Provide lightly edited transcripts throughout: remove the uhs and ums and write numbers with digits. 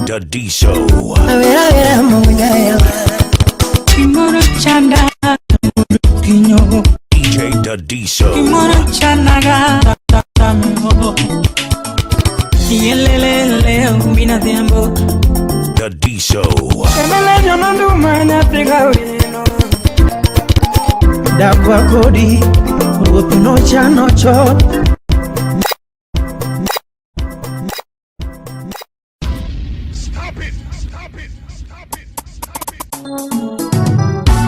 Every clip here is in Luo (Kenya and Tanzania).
Dadiso. Kimoro chanda kinyo DJ Dadiso. Kimoro chanaga tamho yelelele mina dembo Dadiso. Emela nyondo mana pega wino Dakwa kodi Rupuno chano cho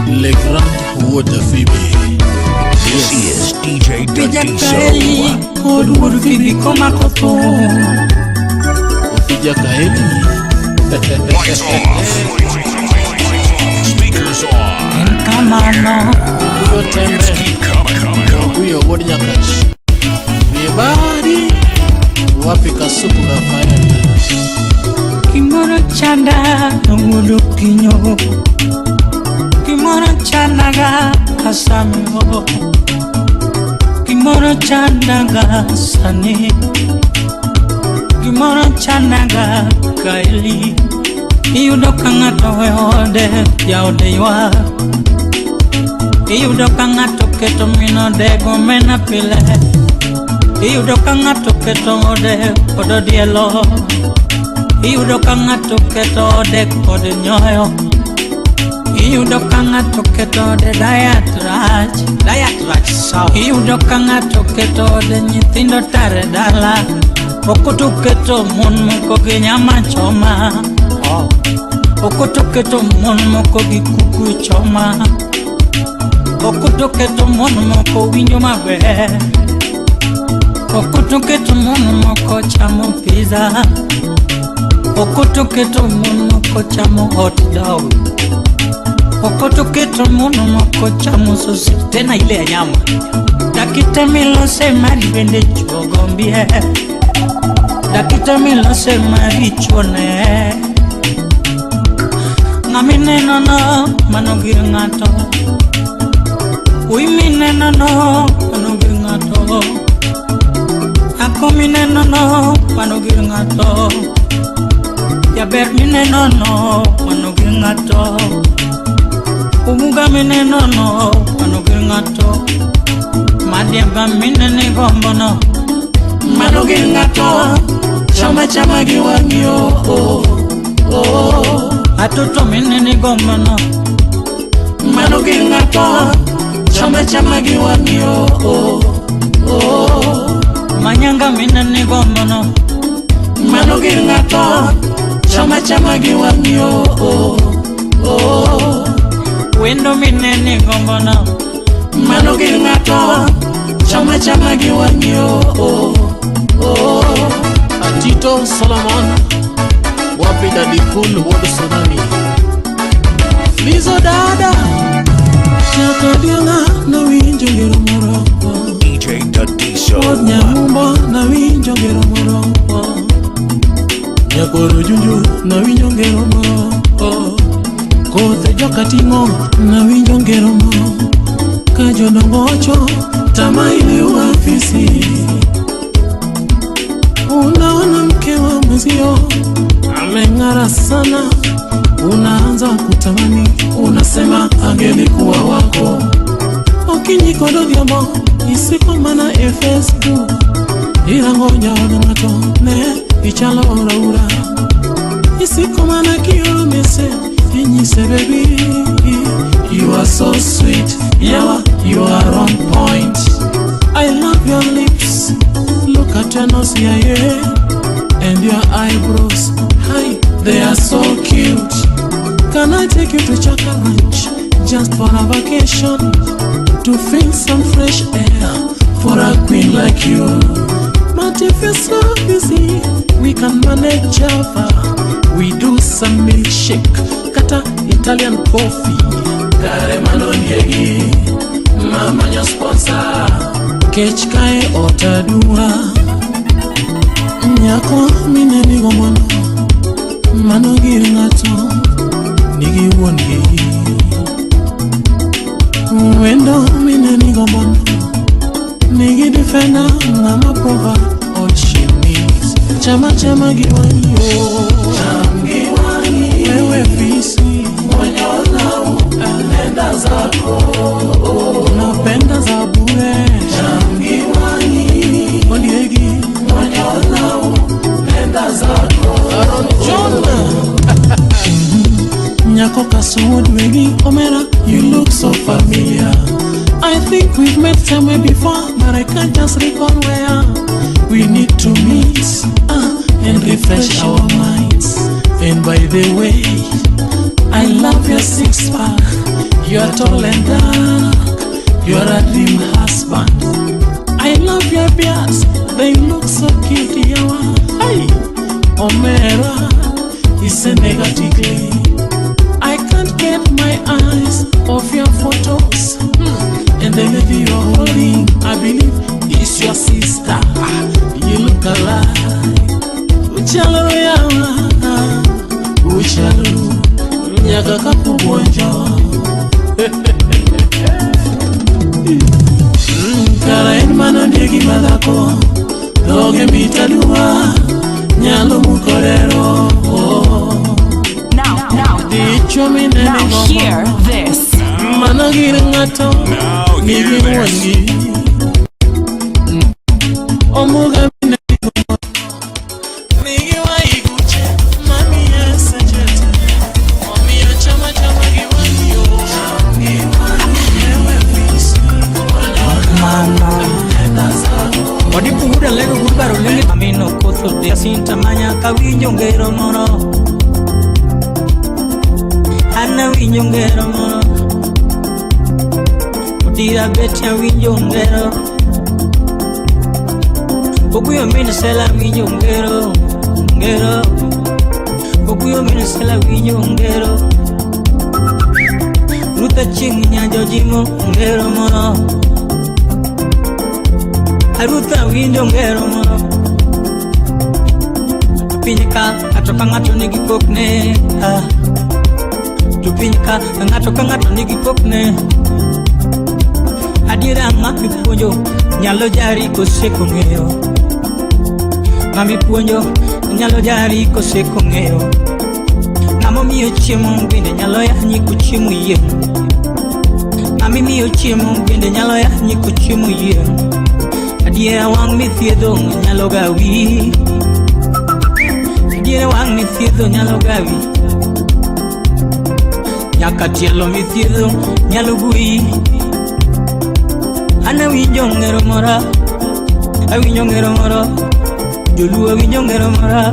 Le Grand Water Phoebe. This is DJ Dadiso. Old Water Phoebe koma koto Opija Kaeli. Lights off. Speakers on. Kamano Uyo tembe. Uyo wodi nyakachi. Mibari. Wapi kasuku na fire. Kimoro chanda ngudu kinyo Kimoro chanaga kasamo Kimoro chanaga sane Kimoro chanaga kaili Iyudo kangato ode ya ode ywa Iyudo kangato keto mino de gomena pile Iyudo kangato keto ode odo dielo Iyudo kangato keto de kode nyoyo Iyudo kangato keto de diet rach sao Iyudo kangato keto de nyithindo tare dala Okoto keto mon moko gi nyama choma Okoto keto mon moko gi kuku choma Okoto keto mon moko winjo maber Okoto keto mon moko chamo pizza Okoto keto mon moko chamo hot dog Okoto keto mon moko chamo sosi tena ile ya nyama Dakita milo se mari bende chogombie Dakita milo se mari chone Ngamine nono manogir ngato Uimine nono manogir ngato Akomine nono manogir ngato Yaber mine nono manogir ngato Umuga mine nono manogir ngato Madiaba mine ni gombono manogir ngato Chama chama giwangyo Atoto mine ni gombono manogir ngato Chama chama giwangyo Manyanga mine ni gombono manogir ngato Chama chama giwangyo Wendo mine ni gombono manogir ngato Chama chama giwangyo Atito Solomon. Wapi Daddy Cool Wodi Tsunami. Lizo dada. Chaka dianga na winjo gero moro DJ Dadiso. Nyamumbo na winjo gero moro Nyakoro junju na winjo gero moro Kothe joka tingo na winjo gero moro Kajo dongocho tama ile uafisi Unaona mke wa mwezio ameng'ara sana Unaanza kutamani unasema angelikuwa wako Okinyikodo diamo isiko mana Facebook Irangonya ngato ne ichalo ora Isiko mana kiyo mese Inyise baby You are so sweet Yeah, you are on point I love your lips Look at your nose, yeah And your eyebrows Hi, they are so cute Can I take you to Chaka Ranch Just for a vacation To feel some fresh air For a queen like you But if you're so busy We can manage Java We do some milkshake Kata Italian coffee Kare malonyegi Mama your sponsor Kech kae otadua Nyako mine nigo mono Mano gir ngato Nigi wongi Wendo mine nigo mono Nigi defender Ngama provide all she needs Chama chama giwa yo zako, unapenda za bure Shangiwani Ondiegi Mwanyolau Penda zako Aaron John Nyako Kasuod Wegi Omera, you look so familiar. I think we've met somewhere before, but I can't just recall where. We need to meet and refresh our minds. And by the way, I love your six-pack. You're tall and dark. You're a dream husband. I love your beards. They look so cute. Hey, Omera is a negative. I can't get my eyes off your photos. And the lady you're holding, I believe, is your sister. You look alike. Uchalo yawa, uchalo Nyaga kakubonjo. Karain mano ndegi madako, doge mitalua, nyalo mukorero. Now, hear this. Managiri ngato, nigi wangi. Omuga nigi waiguche, mami esejete. Mami ya chama giwangi yo. Ewe visi, Mana Odi puhuda lego gubaro lengi Amino kotho de Sinta manya kawinjo ngero moro Ana winjo ngero moro Odira betia winjo ngero Oguyo mini sela winjo ngero Ngero Oguyo mini sela winjo ngero Ruta ching nyanjo jimo ngero moro Aruta winjo ngero moro Pinyika atoka ngato nigi pokne Tupinyika ngato ka ngato nigi pokne Adira ngami puonjo nyalo jari koseko ng'eyo Ngami puonjo nyalo jari koseko ng'eyo Ngamo miyo chiemo bende nyalo yanyi kuchiemo yiem Ngami miyo chiemo bende nyalo yanyi kuchiemo yiem Adiera wang mithiedho nyalo gawi Adiera wang mithiedho nyalo gawi Nyaka tielo mithiedho nyalo gui Ana winjo ngero mora Awinjo ngero mora Joluo winjo ngero mora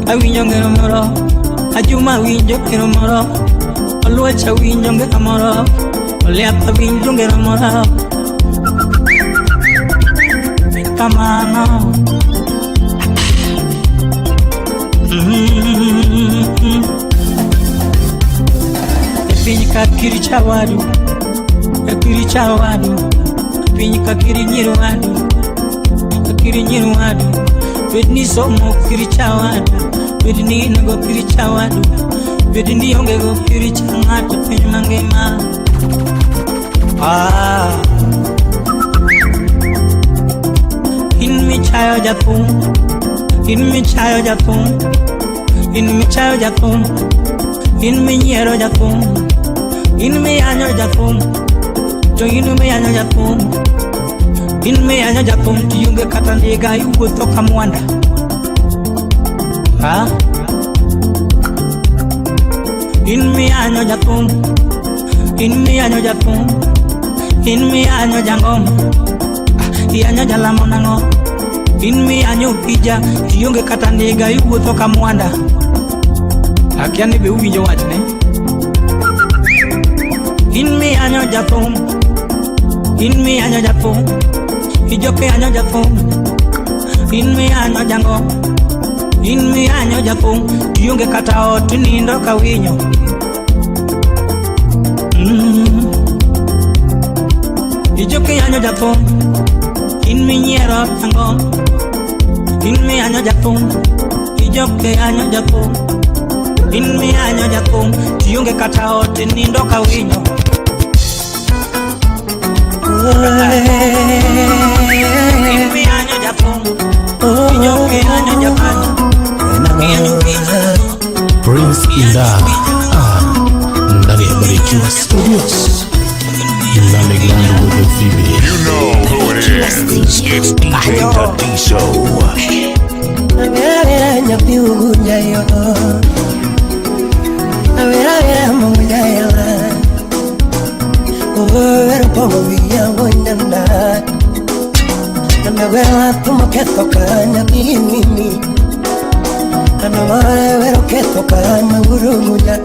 Awinjo ngero mora Ajuma winjo ngero mora Oluocha winjo ngero mora Oleapa winjo ngero mora Kamano Pinyika kiri chawadu Kiri chawadu Pinyika kiri nyirwadu Kiri nyirwadu Bedni somo kiri chawadu Bedni nago kiri chawadu Bedni onge go kiri changatu Piny mangema In mi chayo jathum In mi chayo jathum In mi chayo jathum In mi nyiero jathum In mi anyo jathum To in mi anyo jathum In mi anyo jathum Tiyunge kata ndiga yuwuotho ka mwanda In mi anyo jathum In mi anyo jathum In mi anyo jangom Ianyo jalamo nango In mi anyo pija Tiyunge kata ndiga yuwuotho ka mwanda Akiani be uwinjo wachne In mi anyo jathum In mi anyo jathum Ijoke anyo jathum In mi anyo jango In mi anyo jathum Tiyunge kata ot nindo ka winyo Ijoke anyo jathum In mi nyiero jango In mi anyo jathum Ijoke anyo jathum In mi anyo jathum Tiyunge kata ot nindo ka winyo In mi anyo jathum Ijoke anyo japan Ianyo pija Prince Inda ndani ya Barikiwa Studios. nyathi ugunjayo Avera mujaya Over pomo via gondanda Andavera tumo che toccanya di mimi Andavera vero che toccanya uruguja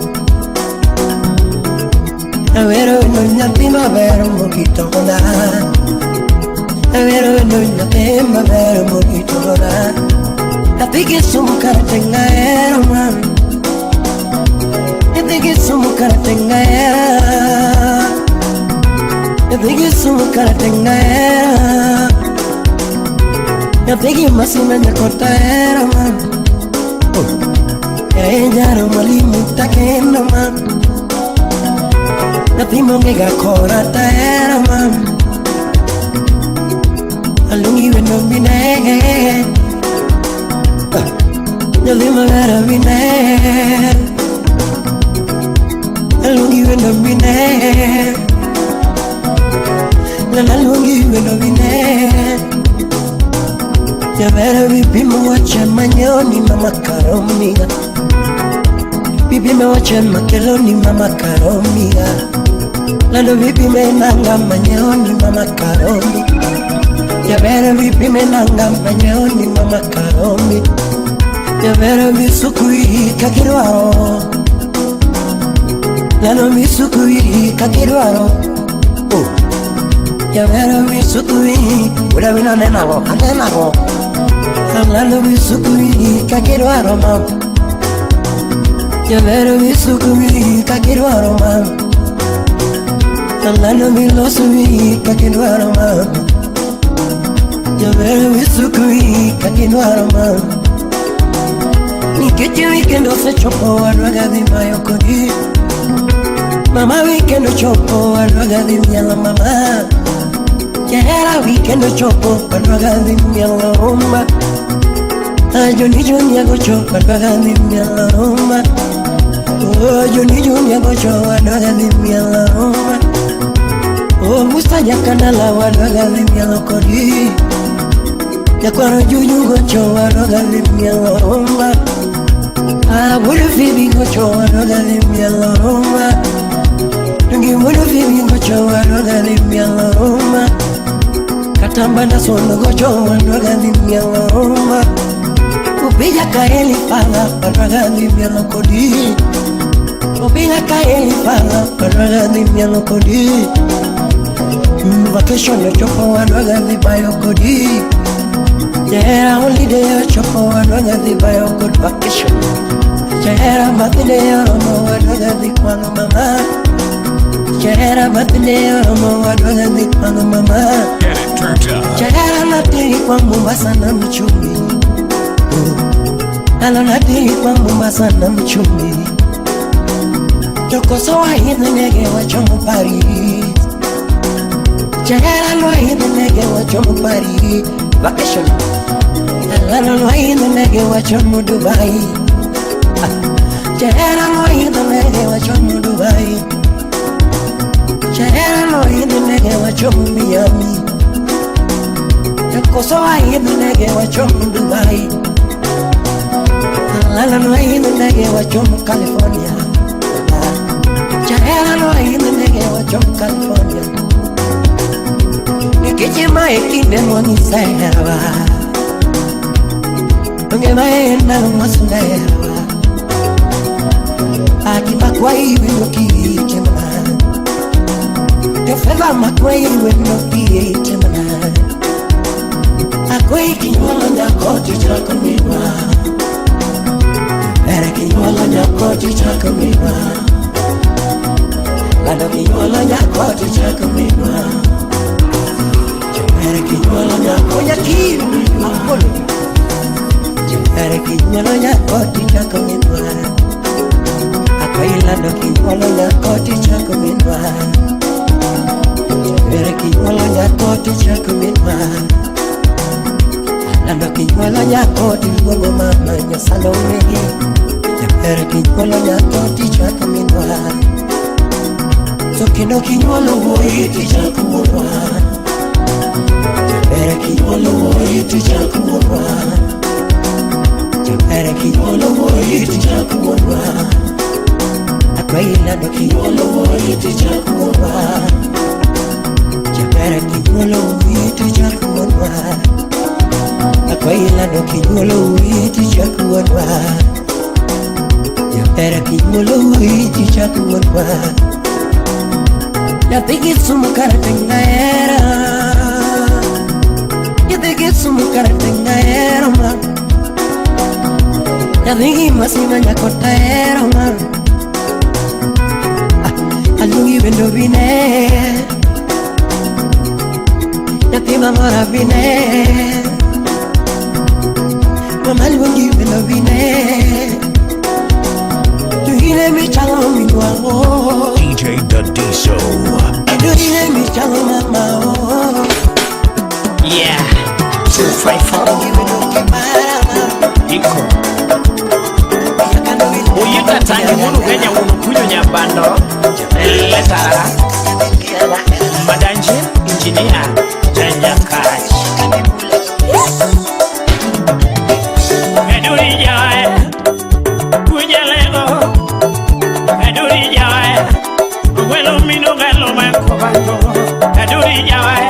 Avero non yatima vero mokitona Avero non yatima vero mokitona Apiki sumu karatenga era man Apiki sumu karatenga era Apiki sumu karatenga era Apiki masina nyakota era man Ejaro mwalimu takenda man Napimo ngega korata era man Alungi weno binege Nalima vera bine Alungi weno bine Alungi weno bine Ya vera bibi mwache manyoni mama karomia Bibi mwache makeloni mama karomia Lalo bibi menanga manyoni mama karomi Ya vera bibi menanga manyoni mama karomi Ya vera misukui kakirwaro Lalo misukui kakirwaro Ya vera misukui Uda wina nenago, anenago Lalo misukui kakirwaro mam Ya vera misukui kakirwaro mam Lalo milosui kakirwaro mam Ya vera misukui kakirwaro mam Nikeche weekend ose chopo Alwaga di mayo kodi Mama weekend chopo Alwaga di miala mama Yera weekend chopo Alwaga di miala rumba Joni joni ago chopo Alwaga di miala rumba Joni joni ago chopo Alwaga di miala rumba Musta nyakandala Alwaga di miala kodi Yakwaro juju gocho Alwaga di miala rumba Wulu fibi gocho Alwaga di miala rumba Nungi wulu fibi gocho Alwaga di miala rumba Katamba na sono gocho Alwaga di miala rumba Upija kaeli pala Alwaga di miala kodi Upija kaeli pala Alwaga di miala kodi Vacation no chopo Alwaga di bayo kodi Yeah, holiday chopo Alwaga di bayo kodi vacation Chera batile oromo Alwaga di kwano mama Chera batile oromo Alwaga di kwano mama Get it turned up. Chera natiri kwa Mombasa na mchumi Alo natiri kwa Mombasa na mchumi Joko soa hidhi nege wa chomo Paris Chera lo hidhi nege wa chomo Paris Vacation Alo lo hidhi nege wa chomo Dubai Chera lo hidhi nege wa chomo Dubai Chera lo hidhi nege wa chomo Miami Joko soa hidhi nege wa chomo Dubai Alo lo hidhi nege wa chomo California Chera lo hidhi nege wa chomo California Nikiche mae kinde mwani sehera Nge mae na mwasuna hera Akipa kwa hivi noki chemana Kefeva makwa hivi noki chemana Akwa hiki nyolo nyako chichako miwa Ere ki nyolo nyako chichako miwa Lado ki nyolo nyako chichako miwa Ere ki nyolo nyako nyaki Apolo Ere ki nyolo nyako chichako miwa Lado kinyolo nyako tichako minwa Ere kinyolo nyako tichako minwa Lado kinyolo nyako tichako mama nyasalo megi Ere kinyolo nyako tichako minwa Sokino kinyolo woyi tichako minwa Ere kinyolo woyi tichako minwa Ere kinyolo iti chakuonwa Akwaila do kinyolo iti chakuonwa Japera kinyolo iti chakuonwa Akwaila do kinyolo iti chakuonwa Japera kinyolo iti chakuonwa Ya tiki sumu karatenga era Ya tiki sumu karatenga era man Ya tiki masima nyakota era man Alungi bendo vine Ya tima mora vine Mamali wangi bendo vine Tuhine mi chalo mi nuavo DJ Dadiso. Tuhine mi chalo mama Yeah 254 Iko Uyuta tangi munu kenya munu kunyo nyabando Letara Madanji Engineer Janja Kaj Eduri jae Kuja lego Eduri jae Welo minu galo makobato Eduri jae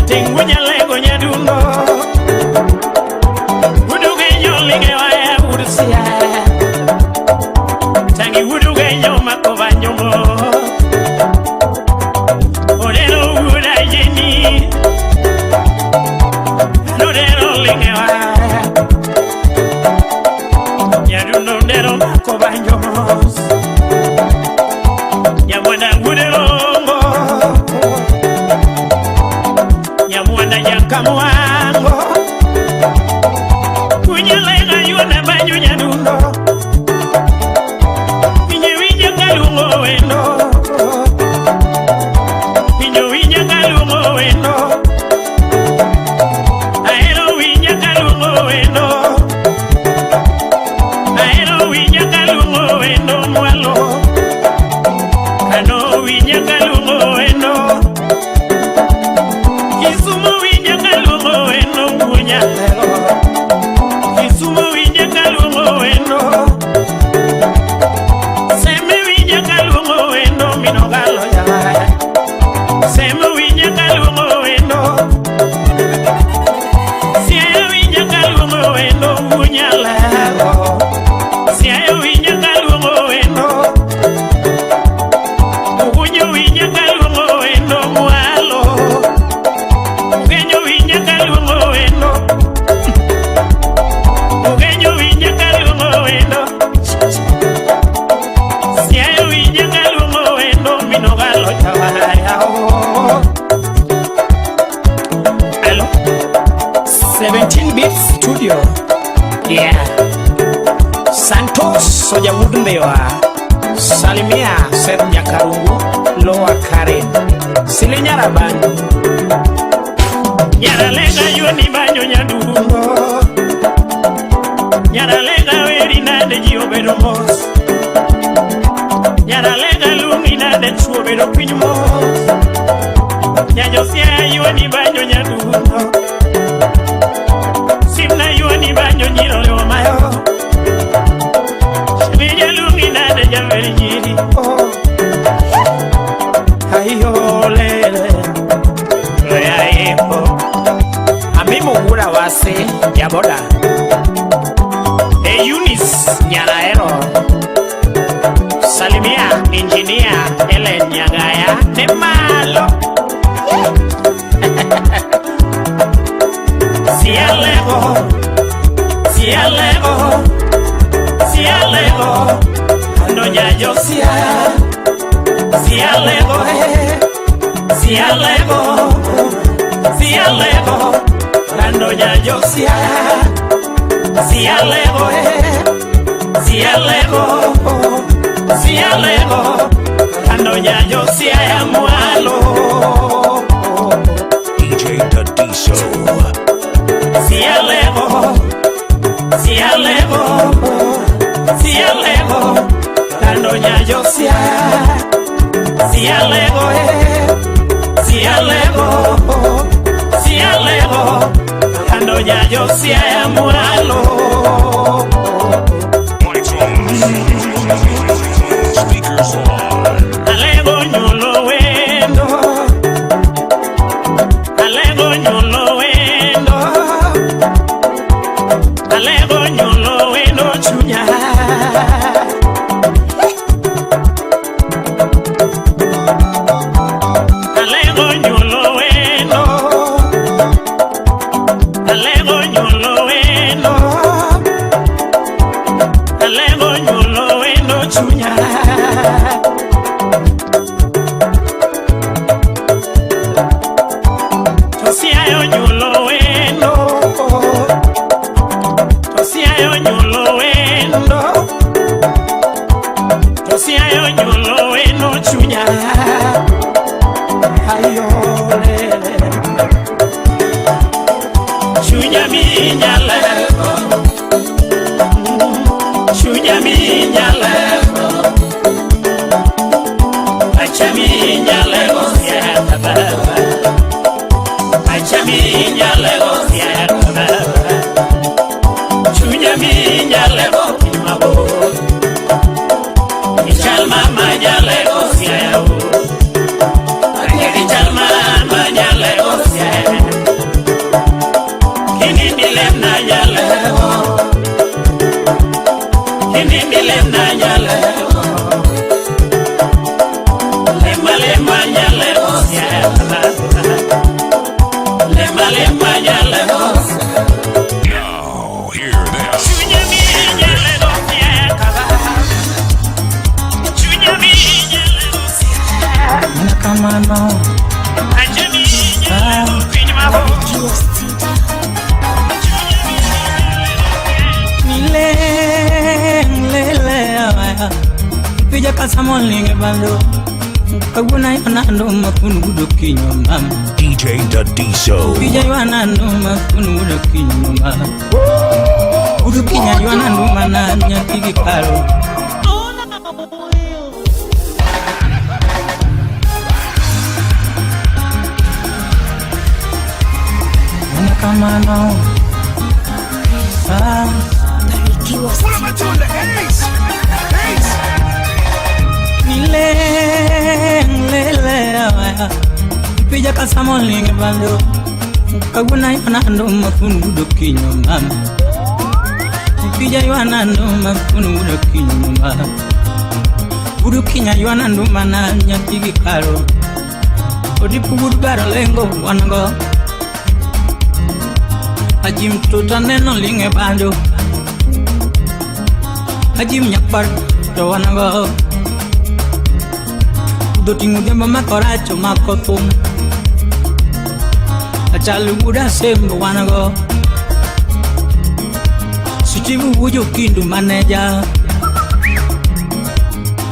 Tingunya lego nyadundo Udugenyo ligewae urusia Tangi udugenyo makobanyo mo Orero udajeni Nodero ligewae Nyadundo nero makobanyo mo Nyamwanda uderongo Nyamwanda nyakamwango Kunyalega yona banyo nyadundo Winyo galungo wendo Winyo galungo wendo Aero winyo galungo wendo Aero winyo galungo wendo mwalo Kano winyo galungo wendo Kisumu winyo galungo wendo Munyalero Kisumu winyo galungo wendo Seme winyo galungo wendo Minogalo ya Seme winyo galungo wendo Siayo winyo galungo wendo Munyalero Siayo winyo galungo wendo Ugunyo winyo galungo wendo Mwalo Ugenyo winyo galungo wendo Ugenyo winyo galungo wendo Siayo winyo galungo wendo Minogalo ya Hello 17 Bits Studio Yeah Santos Soja Mudumbewa Salimia Seth Nyakarungu Loa Karen Silinyara Bandu Nyaralega yoni banyo nyadundo Nyaralega weri nade jiobero mos Nyaralega lungi nade chuobero pinyumos Nyajosia yoni banyo nyadundo Simna yoni banyo nyiro mayo Shemija lungi nade javeri nyiri Ayo lele Loya epo Amimo ura wase Yaboda Eunice Nyaraero Salimia Engineer Ellen Nyagaya Nemalo Sialego Sialego Sialego Doña Josia Sialego Sialego Sialego Doña Josia Sialego Sialego Sialego Doña Josia ya mwalo DJ Dadiso. Sialego Sialego Sialego Doña Josia Sialego Sialego Sialego Doña Josia ya mwalo Alego nyolo wendo chunya. Alego nyolo wendo. Alego nyolo wendo. Alego nyolo wendo chunya. Tosiayo nyolo wendo. Tosiayo nyolo wendo. Tosiayo nyolo wendo chunya. Ayo lele. Chunya mi nyale. Chunya mi nyale. Acha mi nyale ya baba. Acha mi nyale ya baba. Chunya mi nyale mabo. Ichal mama nyale ya o. Ichal mama nyale ya. Kini dilem na nyale. Kini dilem na nyale. Lema nyale ya baba. Lema nyale. Now, hear this. Chunya mi nyale ya baba. Chunya mi nyale ya. Nakamano Acha mi nyale kini mabo. lele pija kasamon linge bando kaguna yana ndo makunu gudo kinyo mama DJ Dadiso. pija yana ndo makunu gudo kinyo mama gudo kinya yana ndo mana nyakigi karo nakamano pija kasamon linge bando kaguna yana ndo makunu gudo kinyo mama pija yana ndo makunu gudo kinyo mama gudo kinya yana ndo mana nyakigi karo odipu gudo garo lengo wango Ajim tuta neno linge bando Ajim nyapar Jawanago Udo tingu demba makoracho makotum Achalu muda sembo wanago Sutimu wujo kindu maneja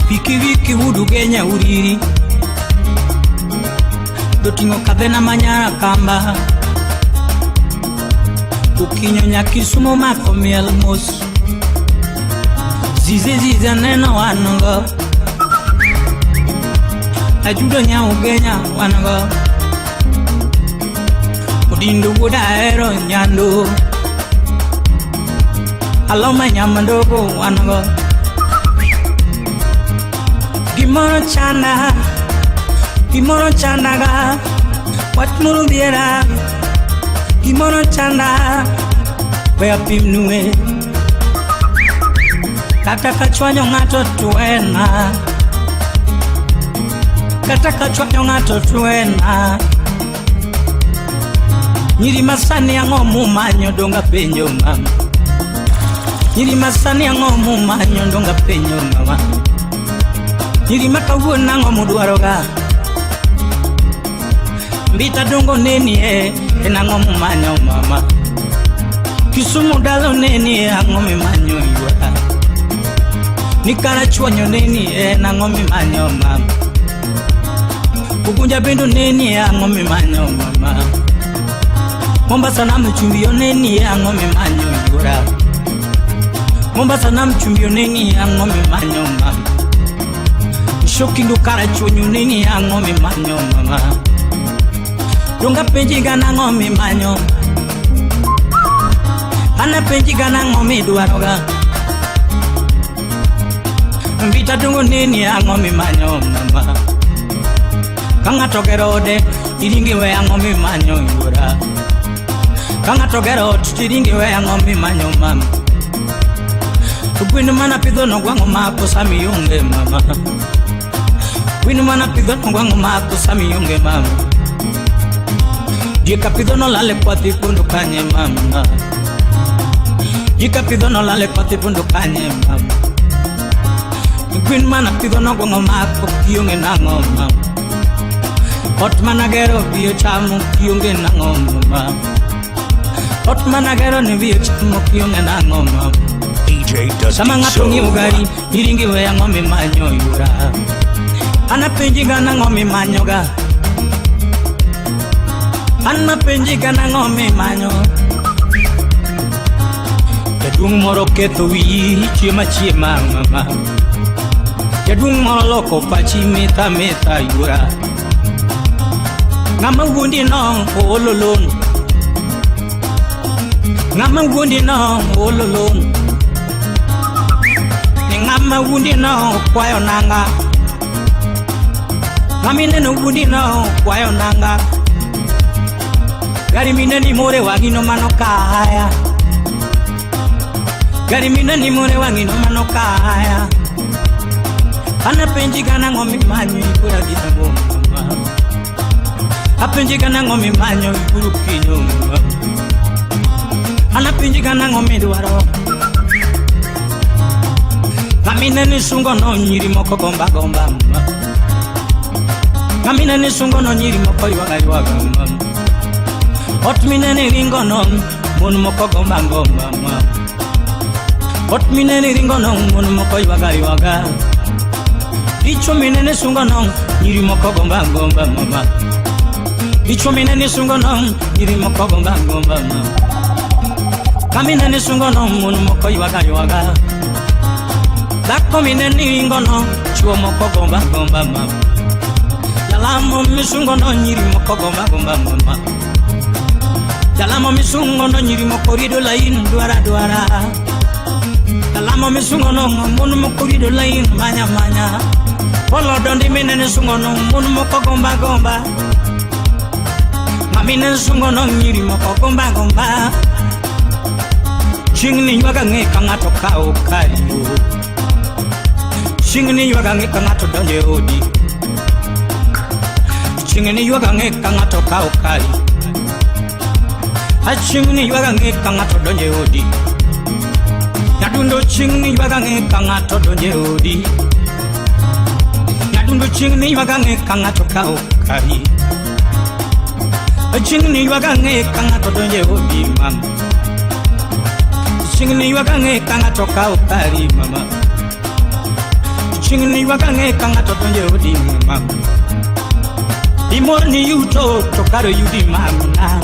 Piki wiki wudu genya uriri Udo tingu kadena manyara kamba Ukinyonya kisumo mako miel mos Zize neno wanongo Ajudo nya ugenya wanongo Udindo wuda ero nyando Aloma nyamandogo wanongo Gimono chanda ga Watmuru biera Gimono chanda Wea pimnue Kataka chwanyo ngato tuena Kataka chwanyo ngato tuena Nyiri masani ya ngomu manyo donga penyo mama Nyiri masani ya ngomu manyo donga penyo mama Nyiri makawu na ngomu duaroga Mbita dongo neni ena ngomu manyo mama Kisumu dalo neni ngomi manyo iwa Nikara chwanyo neni ena ngomi manyo mama Kukunja bendo neni ngomi manyo mama Mombasa na mchumbio neni ngomi manyo iwa Mombasa na mchumbio neni ngomi manyo mama Shokindu kara chwanyo neni ngomi manyo mama Donga penji gana ngomi manyo Ana penji gana ngomi duaroga Mbita dungo neni ngomi manyo mama Kanga tokerode iringi we ngomi manyo yura Kangato gero tiringi we ngomi manyo mama. Gwinu mana pidho no gwango mako sami yunge mama. Gwinu mana pidho no gwango mako sami yunge mama. Jika pidho no lale kwati pundu kanye mama. Jika pidho no lale kwati pundu kanye mama. Gwinu mana pidho no gwango mako yunge na ngoma. Hot mana gero biyo chamu yunge na ngoma. Hot mana gero ni biyo chamu yunge na ngoma. Sama ngatungi ugari iringi we ngomi manyo yura. Ana penjiga na ngomi manyoga. Ana penjiga na ngomi manyo. Jadung moro keto wi chiema mama. Jadung moro loko pachi meta yura. Ngama wundi no ololon. Ngama wundi no ololon. Ngama wundi no kwayo nanga. Ngamine no wundi no kwayo nanga. Gari mine ni more wagino mano kaya. Gari mine ni more wagino mano kaya. Ana penjiga na ngomi manyo ikura gita ngoma. Apenjiga na ngomi manyo ikuru kinyo ngoma. Ana penjiga na ngomi duaro. Ngamine ni sungo no nyiri moko gomba mama. Ngamine ni sungo no nyiri moko yuaga mama. Hot mine ni ringo no mun moko gomba mama. Hot mine ni ringo no mun moko yuaga. Icho mine ni sungo no nyiri moko gomba mama. Icho mine ni sungo no nyiri moko gomba mama. Ngamine ni sungo no mun moko yuaga. Dako mine ningo no chuo moko gomba mama. Jalamo misungo no nyiri moko gomba mama. Jalamo misungo no nyiri moko rido lain duara. Jalamo misungo no munu moko rido lain manya. Polo dondi mine nisungo no munu moko gomba. Mamine sungo no nyiri moko gomba. Chingni nyoga ngeka ngato kao kayo. Chingni yuaga ngeka ngato donje odi. Chingni yuaga ngeka ngato kao kali. Chingni yuaga ngeka ngato donje odi. Nadundo chingni yuaga ngeka ngato donje odi. Nadundo chingni yuaga ngeka ngato kao kali. Chingni yuaga ngeka ngato donje odi mama. Chingni yuaga ngeka ngato kao kali mama. Chingni yuaga ngeka ngato donje odi mama. Imorni yuto to karo yudi mama.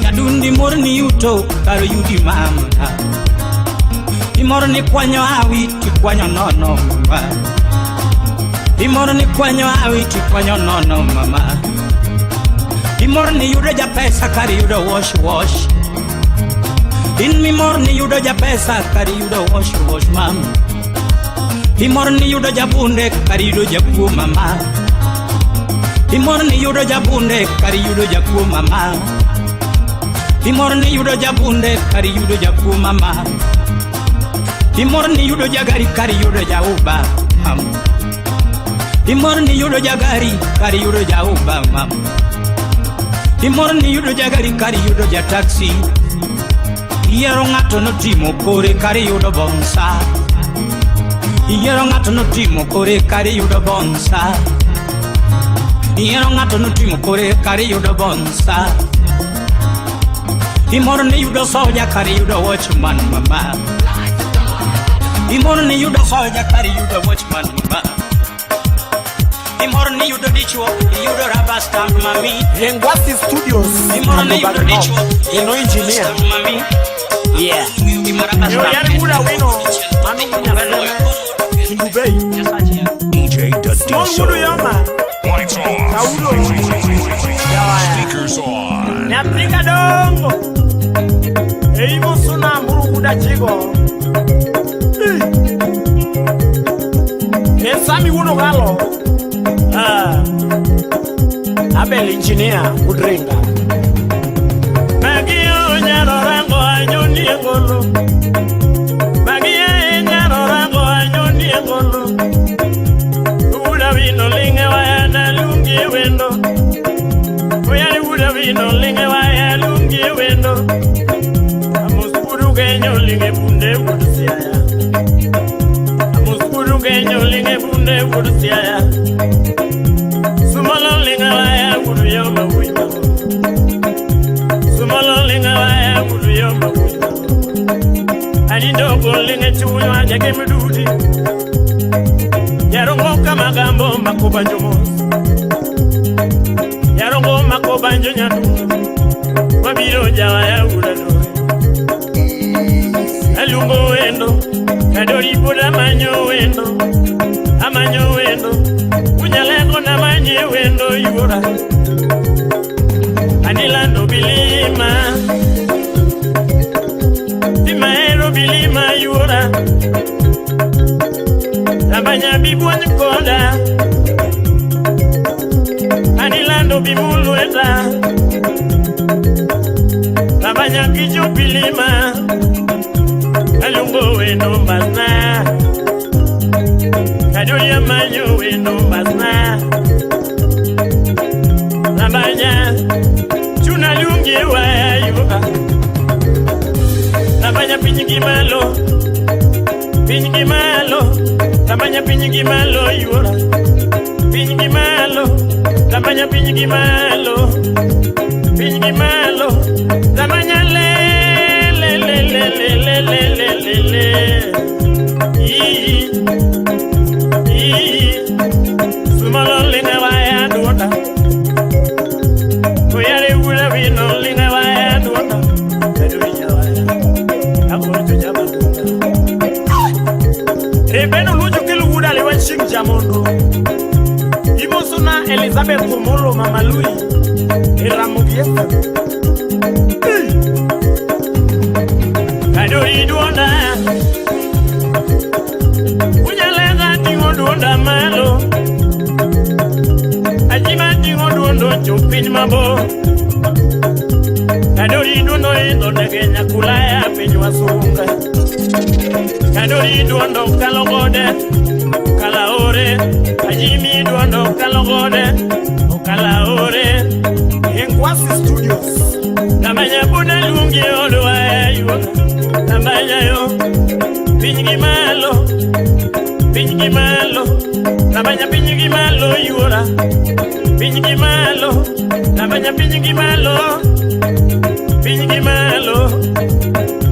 Yadundi morni yuto karo yudi mama. Imorni kwanyo awi ti kwanyo nono mama. Imorni kwanyo awi ti kwanyo nono mama. Imorni yudo ja pesa kari yudo wash. In mi morni yudo ja pesa kari yudo wash mama. Imorni yudo jabunde kari yudo jabu mama. Imorni yudo jabunde kari yudo jabu mama. Imorni yudo jabunde kari yudo jabu mama. Imorni yudo jagari kari yudo jauba mama. Imorni yudo jagari kari yudo jauba mama. Imorni yudo jagari kari yudo ja taxi. Yero ngato no timo kore kari yudo bonsa. Yero ngato no timo kore kari yudo bonsa. Yero ngato no timo kore kari yudo bonsa. Imorni yudo soja kari yudo watchman mama. Imorni yudo soja kari yudo watchman mama. Imorni yudo dichwo yudo rubber stamp mami. Rengwasi Studios. Imorni yudo dichwo no engineer mami. Yeah. Yo yari mura wino. Mami Kindubei. DJ Small Mudu Yoma. Lights off. Kaudo. Speakers on. Nyapika dongo. Eimo suna mburu kuda chigo. Nesami wuno galo. Abel engineer udringa. niengolo Magia nyaro rango anyo niengolo Uda vino linge waya na lungi wendo Uyari uda vino linge waya lungi wendo Amuskuru genyo linge bunde udusiaya Amuskuru genyo linge bunde udusiaya Sumalo linge waya udu yoma wima Sumalo linge waya udu yoma wima Anidogo linge chuyo ajake mdudi Yarongo kama gambo makobanjo mos Yarongo makobanjo nyatu Wabiro jawa ya urado Alungo wendo Kadori poda manyo wendo Amanyo wendo Unyaleko na manye wendo yura Anilando bilima Timaero bilima yura Nabanya bibuan koda Anilando bimulu eta Nabanya kijo bilima Alungo wendo mbasna Kadori amanyo wendo mbasna Nabanya Chuna lungi waya yuka Nabanya pinyigi malo Pinyigi malo Nabanya pinyigi malo yura Pinyigi malo Nabanya pinyigi malo Pinyigi malo Nabanya le Sumalo linga waya duota Kuyare ula vino linga waya duota Kaduri waya Aborto jaba Rebeno lujo kilu uda lewa shing jamondo Imosuna Elizabeth Kumolo Mamalui Iramubiesa Kaduri duonda Unyalenga tingo duonda malo Ajima tingo duondo chupin mabo Kaduri duondo indo degenya kulaya penywa sunga Kaduri duondo kalogode Kalaore Ajimi duondo kalogode Kalaore Engwasi Studios Namanya buda lungi oduwa yuwa Nambanya yo Pinyigi malo Pinyigi malo Nambanya pinyigi malo yura Pinyigi malo Nambanya pinyigi malo Pinyigi malo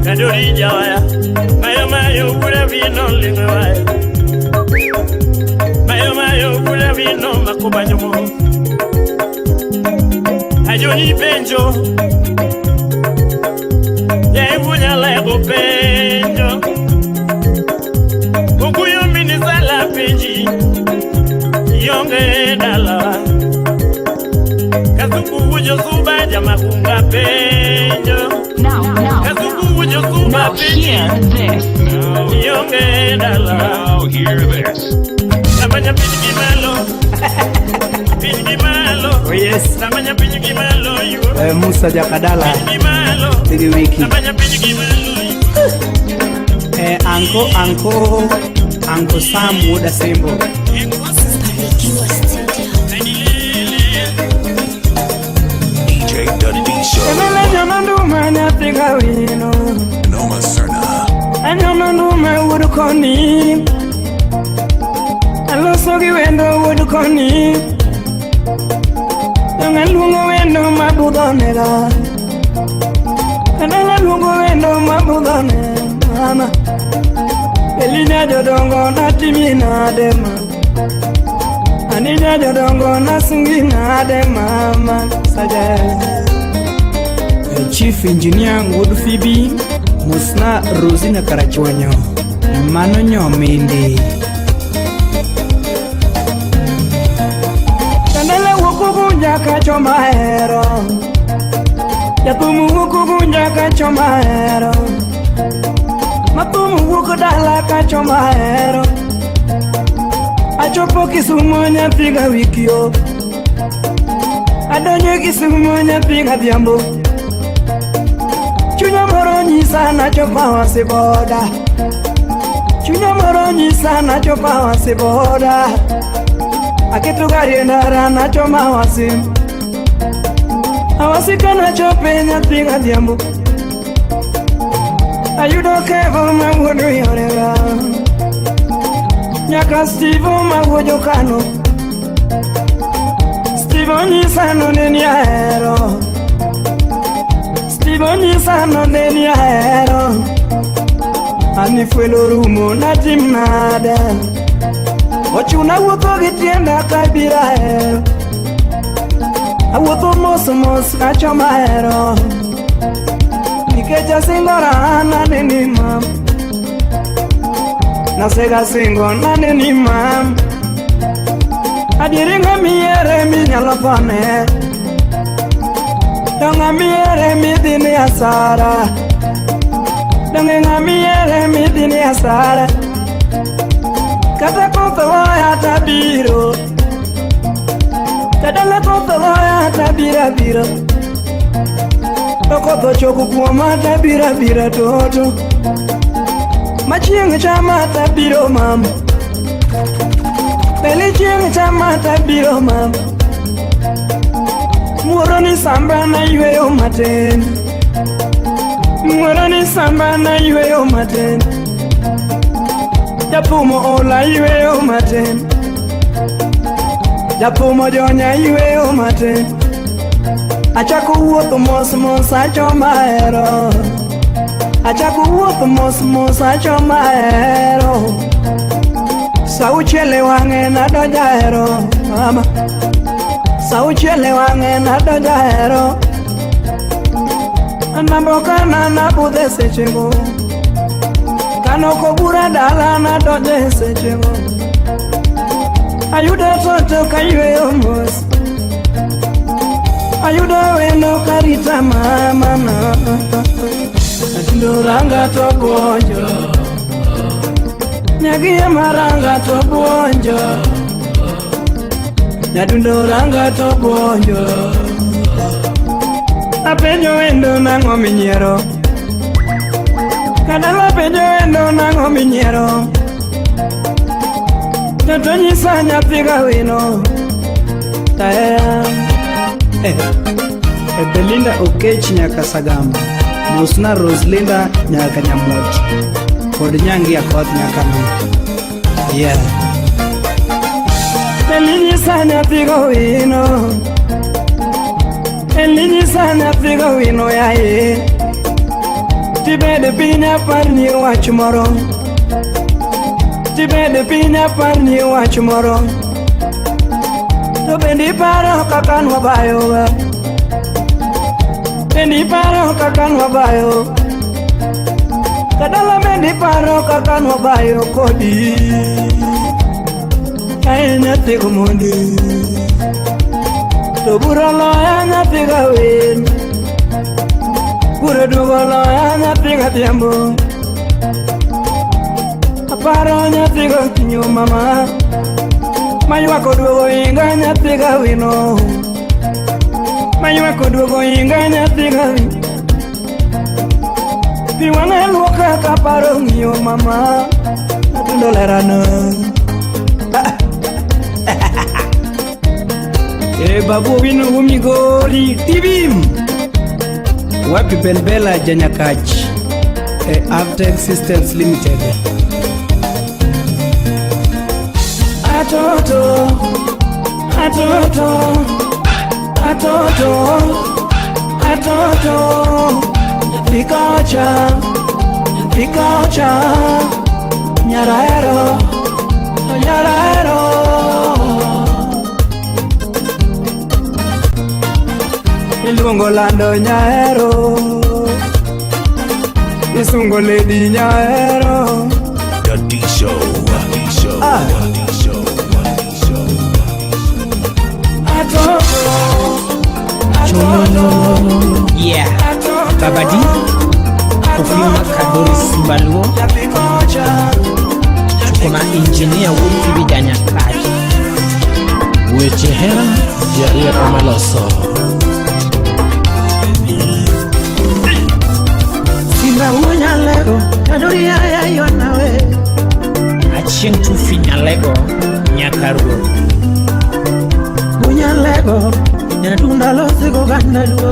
Kaduri jawaya Mayo mayo ura vino lingwe waya Mayo mayo ura vino makubanyo mo Ajoni benjo Yevunya lego penjo Ukuyo minisala penji Yonge dala Kasuku ujo suba jama kunga penjo Kasuku ujo suba penji Yonge dala Now hear this. Namanya pinji malo Pinji malo Oh yes. Namanya pinji malo Musa Jakadala. Pinji malo 3 wiki. Namanya pinji malo Anko Sam Muda Simbo. DJ Dundee Show. Noma Serna. Alosogi wendo wudukoni Lungo wendo mabudonega Lungo wendo mabudone mama Elina jodongo na timina dema Anina jodongo na singina dema mama Sajaya Chief Engineer Ngudu Fibi Musna Rosina Karachwanyo Mano Nyomindi Kandele wukugunja kachomaero Yatumu wukugunja kachomaero Matumu wukudala kachomaero Achopo Kisumu nyapiga wikio Adonyo Kisumu nyapiga dhiambo Chunya moro nyisa nachopa wasiboda, chunya moro nyisa nachopa wasiboda, akitugari ndara nachoma wasim, awasika nachope nyathi gadhiambo, ayudo kevo mawuodo yorega, nyaka Steve mawuojo Kano, Steve nyisa noneni ahero, Steve nyisa noneni ahero, anifuelo rumo natim nade, ochuna wuotho gi tienda kabira hero, awuotho mos mos nachoma hero, nikech asingora naneni mam, nasega singo naneni mam, adieri ng'amiere minyalo pone, to ng'amiere midhini asara, donge ng'amiere midhini asara, kata koth loya tabiro, kadala koth loya tabira biro, to koth ochoko kuoma tabira bira toto, machieng' chama tabiro mama, beli chieng' chama tabiro mama, muoro ni samba na yweyo matin, muoro ni samba na yweyo matin, japumo ola yweyo matin, japumo jonya yweyo matin, achako wuotho mos mos achoma hero, achako wuotho mos mos achoma hero, sauchiele wang'e nadonja hero mama, sauchiele wang'e nadonja hero, anambokana nabudhe sechego, kanoko bura dala nadonje sechego, ayudo toto kayweyo mos, ayudo wendo karita mama na, atindo ranga to buonjo, nyagie maranga to buonjo, nyadundo ranga to buonjo, apenjo wendo nang'o minyiero, kadala penjo wendo nang'o minyiero, to nyisa nyathi gawino, taea. Belinda Okech nyaka Sagamba, Musna Roslinda nyaka Nyamot, kod Nyangi Akoth nyaka no. Yeah. Elinyisa nyathi gawino, elinyisa nyathi gawino yae, tibede pinya parni wach moro, tibede pinya parni wach moro, to bendi paro kaka nwabayo, bendi paro kaka nwabayo, kadala bendi paro kaka nwabayo kodi, kae nyathi gomondi, to buro loya nyathi gawen, buro dugo loya nyathi gadhiambo, aparo nyathi gokinyo mama, mayuako duogo inga nyathi gawino, mayuako duogo inga nyathi gawino, pi wang'e luoka kaparo ng'iyo mama, atundo lerano. Babu wino umigori tibim, wapi Belbela Janyakach, Avtech Systems Limited. Atoto, atoto, atoto, atoto, pikacha, pikacha, nyaraero, nyaraero, iluongo lando nyaero, isungo lady nyaero, The D-Show, D-Show, D-Show, D-Show. Yeah, Babadi, Kofima Kadori Simbaluo, kuna engineer Wolfie Janyakach, weche hera jarieko maloso. Nga unya lego Kaduria ya yonawe Achieng tu finya lego Nyakaruo Unya lego Nyatunda losigo ganda luo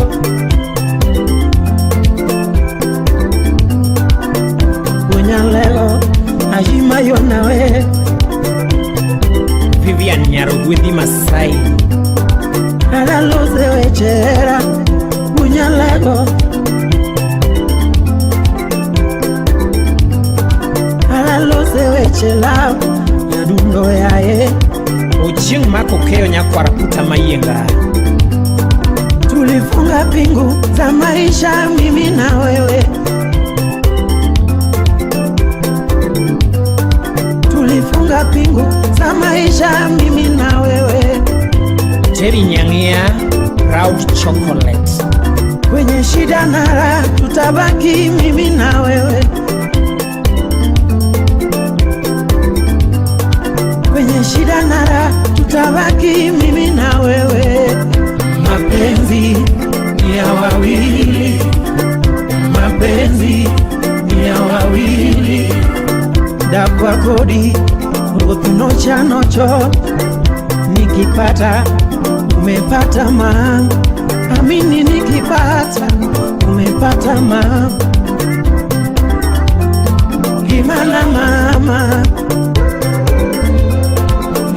Unya lego Ajima yonawe Vivian Nyarugwithi Masai Ada lose wechera Unya lego Ada lose wechela Yadundo yae Ochieng mako keo nyakwara puta mayenga Tulifunga pingu za maisha mimi na wewe Tulifunga pingu za maisha mimi na wewe Terry Nyangia Proud Chocolate Kwenye shida na raha tutabaki mimi na wewe Kwenye shida na raha tutabaki mimi na wewe Mapenzi ni ya wawili Mapenzi ni ya wawili Dakwa kodi Utunocha nocho Nikipata Umepata mama Amini nikipata Umepata mama Gimana mama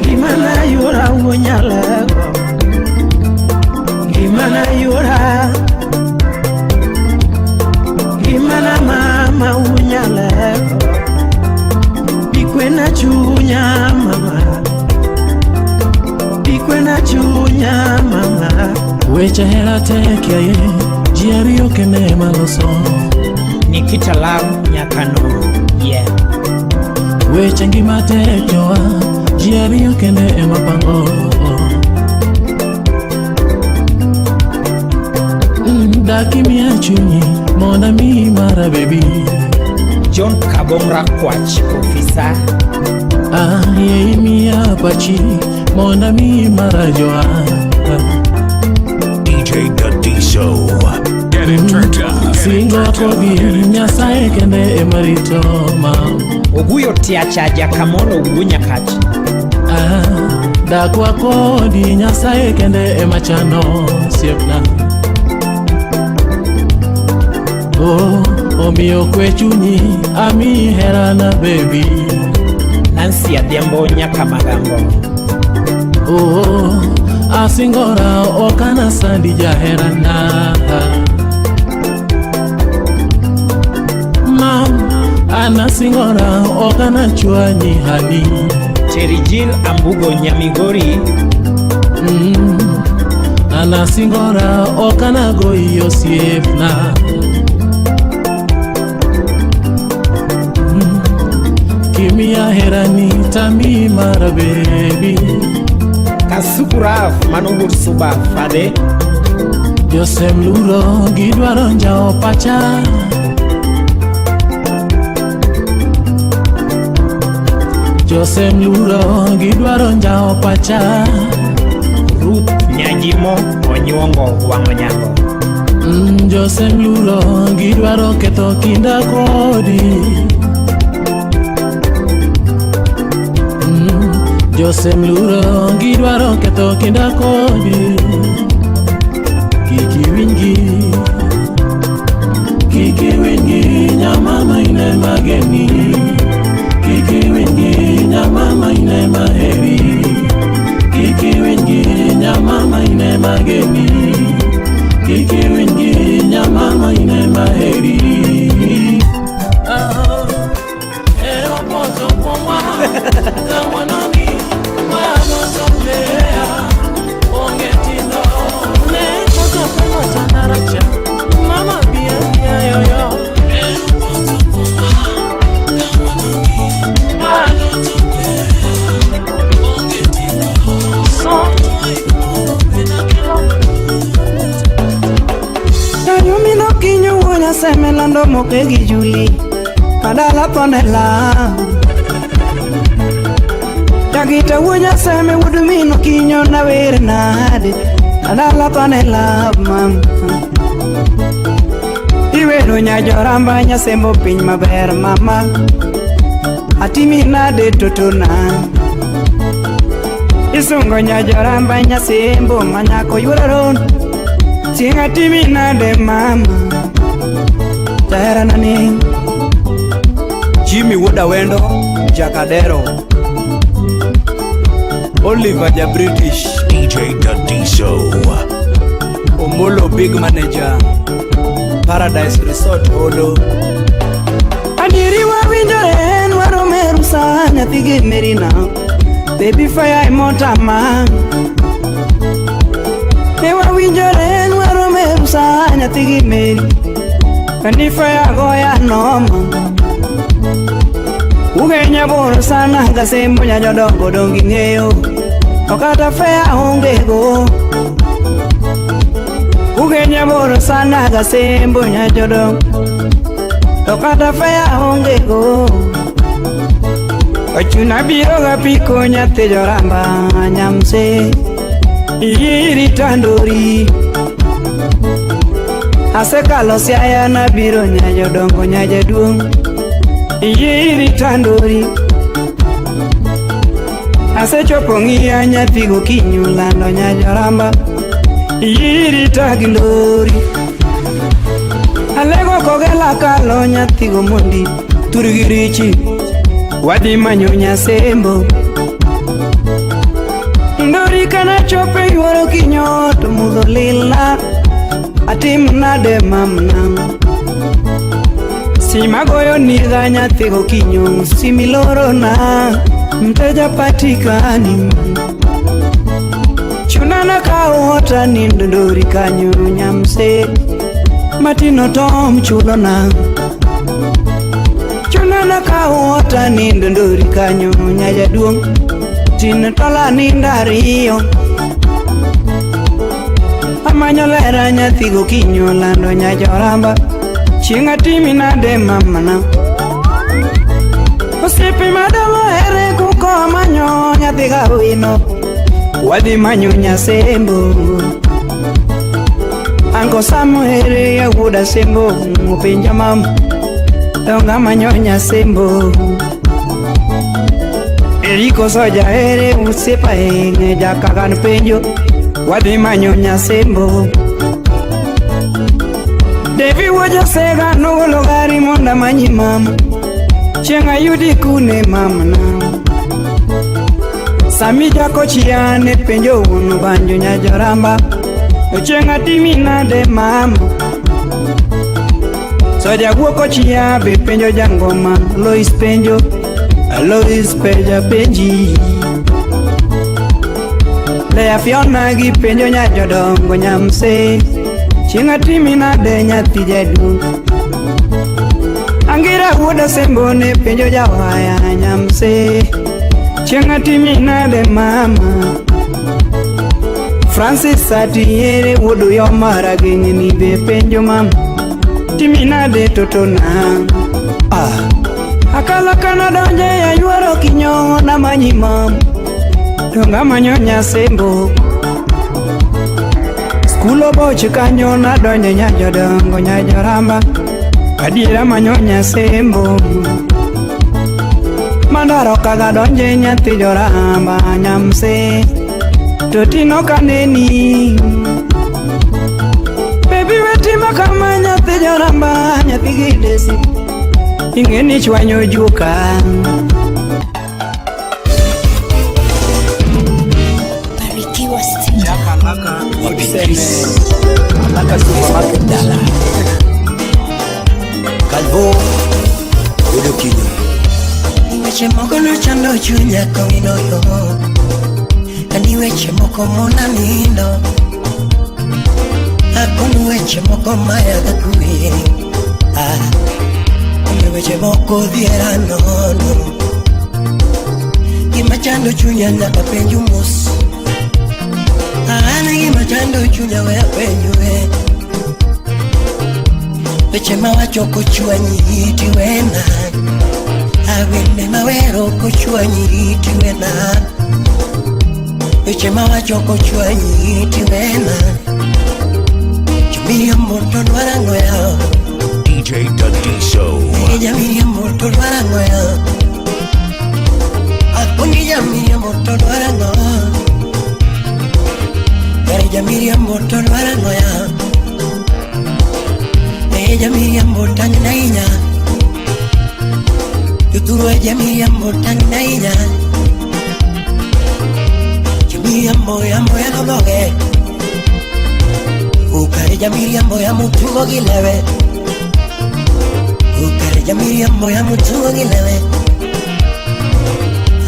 Gimana yura unya lego Gimana yura Gimana mama unya lego Bikwena chunya mama Bikwena chunya mama Weche hela teke ye Jiario kene maloso Nikita Love Nyakano Yeah Weche ngima teke wa Jiario kene mapango Daki miya chunyi Mona mi mara baby John Kabongra Kwach Officer Ye miya pachi Mona mi mara joa DJ Dutty Show. Get it turned up. Singo kogi Nyasaye kende emarito ma Oguyo tiachaja kamono ugunya kachi Dakwa kodi Nyasaye kende emachano siepna Omiyo kwe chunyi ami herana baby Nancy Adhiambo Nyaka Magambo Asingora okana sandi jaherana Anasingora okana chwanyi hani Terry Jill Ambugo Nyamigori Anasingora okana goyo siepna Kimia herani tami mara baby Kasukura Manubur Suba Fade Josem Luro Gidwaro njao pacha Josem Luro Gidwaro njao pacha Ruth Nyajimo Onyuongo Wangonyango Josem Luro Gidwaro keto kinda kodi Josem Luro Gidwaro keto kinda kodi Kiki wingi Nyamama ine mageni Kiki wingi Nyamama ine maheri Kiki wingi Nyamama ine mageni Kiki wingi Nyamama ine maheri Ero poto pomwa Kawanoni Magotombea Ongetino Neko kapema tanaracha Mama bia yoyo Ero poto pomwa Kawanoni Magotombea Ongetino Tayumino kinyo wonya seme lando moke gi Juli Kadala tonela Dagita wonya seme wudumino kinyo na were nade Kadala tonela mam Iwero Nyajoramba nyasembo piny maber mama. Atimi nade totona. Isungo Nyajoramba nyasembo manyako yuroron. Tinga timi nade mama. Tera nani. Jimmy Woda Wendo Jakadero. Oliver the British. DJ Dadiso. Omolo Big Manager. Paradise Resort Odo. Adiri wa windoren waro meru sa nyathige merina. Baby fire imotama. Ewa windoren waro meru sa nyathige meri. Kandi fire goya noma. Ugenya boro sana gasembo nyajodongo dongi ngeo. Okata fire ongego. Ugenya boro sana gasembo nyajodongo. Okata fire ongego. Ochuna biro gapiko nyathi Joramba nyamse. Iri tandori. Asekalo siaya na biro nyajodongo nyajaduong. Iri tandori. Asechopo ng'iya nyathi gokinyi lando Nyajoramba. Iri tagilori. Alego kogela kalo nyathi gomondi turgirichi. Wadhi manyo nyasembo. Ndori kana chope yuoro kinyoto mudho lila. Atim nade mamna. Simagoyo niga nyathi gokinyo similoro na. Mteja patikani. Chunana kaota nindori kanyo nyamse. Matino tom chulona. Chunana kaota nindori kanyo nyajaduong. Tinatola nindario. Amanyo lera nyathi gokinyo lando Nyajoramba. Chinga timi nade mamana. Osipi madama ere kuko manyo nyathi gawino. Wadhi manyo nyasembo. Anko Samu ere ya Woda sembo. Upinja mamu donga manyo nyasembo. Eriko soja ere usipa enge jakagan penjo. Wadhi manyo nyasembo. Devi waja sega nugolo gari monda manyi mama. Chenga yudi kune mama na. Sami jako chiane penjo unu banjo Nyajoramba. Chenga timi nade mama. Soja guoko chiabe penjo jangoma. Lois penjo. Lois peja penji. Lea Fiona gi penjo Nyajodongo nyamse. Chinga timi nade nyathi jadu. Angira Woda sembo ne penjo jawaya nyamse. Chinga timi nade mama. Francis atiere Wodo yomara gengi ni be penjo mama. Timi nade totona. Akala kana donje ya yuaro kinyo na manyi mama. Donga manyo nyasembo. Kulo boche kanyo na donje Nyajodongo Nyajoramba. Adiera manyo nyasembo. Mandaro kaga donje nyathi Joramba nyamse. Totino kaneni. Baby wetima kama nyathi Joramba nyathi gidesi. Ingeni chwanyo juka. Barikiwa Steve. Laka supermarket dala. Calvo Wodo kinyo. Niweche moko no chando chunya kawino yo. Niweche moko mona nindo. Ako niweche moko maya gakuwe. Niweche moko dhiera nono. Gima chando chunya nyaka penju mos. Gima chando chunya we penjue. Weche mawacho kochwanyi iti wena. Awende mawero kochwanyi iti wena. Weche mawacho kochwanyi iti wena. Chumia mboto nwarango yao. DJ Dadiso. Ella Miriam motor barangoya. Akunija Miriam motor barangoya. Ella Miriam motor barangoya. Ella Miriam botang nainya. Tuturu ella Miriam botang nainya. Miriam moya moya no loge. Ukare ella Miriam moya mutugo gileve. Ukare ella Miriam moya mutugo gileve.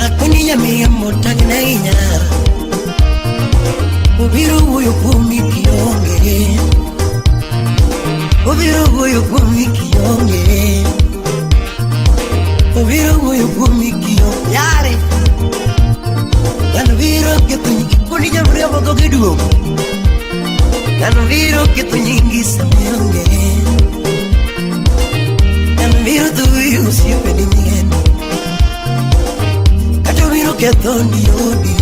Akuni ella Miriam botang nainya. Ubiru uyu kumi kionge. Ubiru uyu kumi kionge. Ubiru uyu kumi kionge. Yare. Gano viro que tu kuni jamri aboto kiduo. Gano viro que tu nyingi samyonge. Gano viro tu usi pedi nyen. Gano viro que tu ni odi.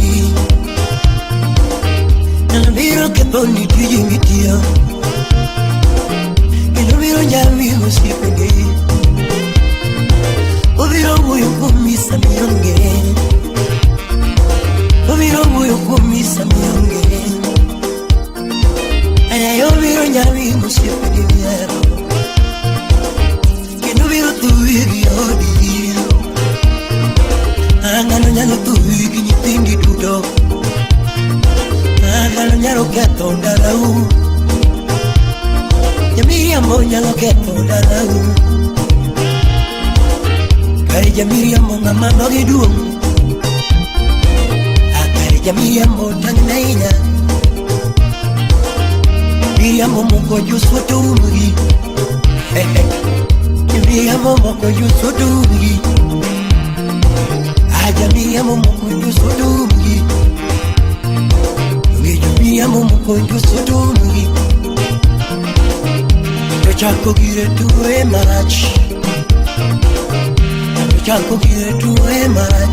Gano viro que tu ni tujingi tio. Gano viro nyami usi pedi. O viro uyu kumi samyonge. Oviro muyo kumisa mionge. Aya oviro nyami musio pediviero. Kendo viro tuigi odi. Angano nyalo tuigi nyitindi dudo. Angano nyalo keto ndalau. Jamiriamo nyalo keto ndalau. Kari jamiriamo ngamano giduong. Miriam botang nainya. Miriam moko juso tugi. Miriam moko juso tugi. Aja Miriam moko juso tugi. Miriam moko juso tugi. Chako gire tuwe marach. Chako gire tuwe marach.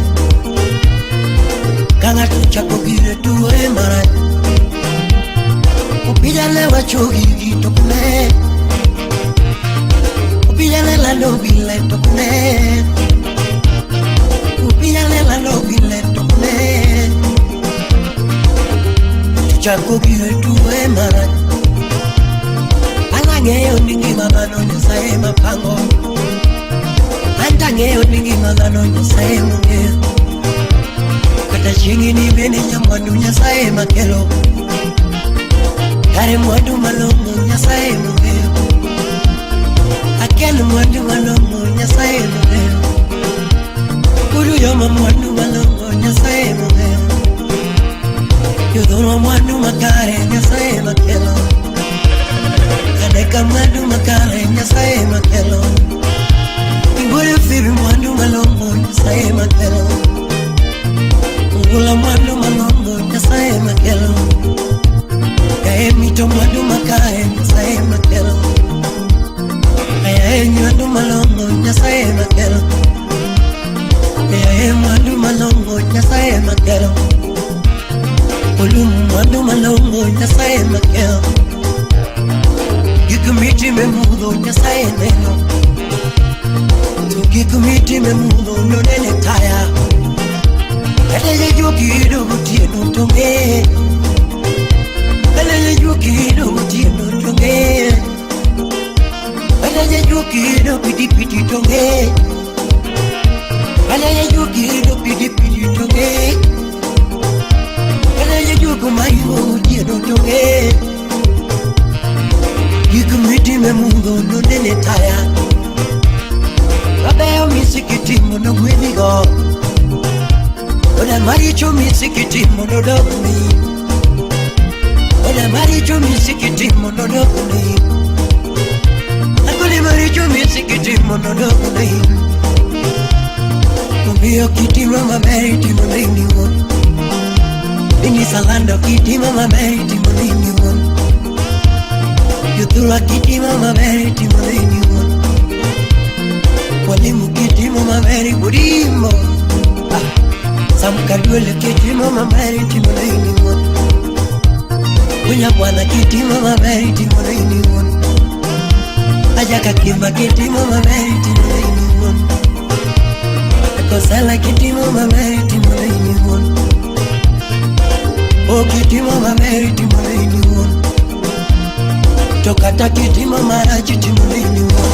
Kanga tuchako gire tuwe marai. Upijale wachogi gitokune. Upijale lalo gile tokune. Upijale lalo gile tokune. Tuchako gire tuwe marai. Anangeyo ningi magano nyasaye mapango. Antangeyo ningi magano nyasaye mungeo. Chingi ni beni nyamwandu nyasaye makelo. Kare mwandu malongo nyasaye mungeo. Akelu mwandu malongo nyasaye mungeo. Kuru yoma mwandu malongo nyasaye mungeo. Yudhuru mwandu makare nyasaye makelo. Kadeka mwandu makare nyasaye makelo. Ingure fibi mwandu malongo nyasaye makelo. Ula mwandu malongo nyasaye makelo. Kae mito mwandu makare nyasaye makelo. Kae mwandu malongo nyasaye makelo. Kae mwandu malongo nyasaye makelo. Ulu mwandu malongo nyasaye makelo. Gikumiti memudo nyasaye neno. Gikumiti memudo nonene taya. Kale yukido gutieno tonge. Kale yukido gutieno tonge. Kale yukido pidi pidi tonge. Kale yukido pidi pidi tonge. Kale yukido mayo gutieno tonge. Gikumiti memudo no nene taya. Rabeo misikiti mono gwenigo. Ola maricho misikiti monodogni. Ola maricho misikiti monodogni. Agole maricho misikiti monodogni. Kumbio kiti mama meriti monini won. Bini salando kiti mama meriti monini won. Yutura kiti mama meriti monini won. Walimu kiti mama meriti budimo. Samkadwele kiti mama meriti monini won. Kunya bwana kiti mama meriti monini won. Ajaka kima kitimo mameriti mulini won. Kosala kitimo mameriti mulini won. O kitimo mameriti mulini won. Tokata kitimo marajiti mulini won.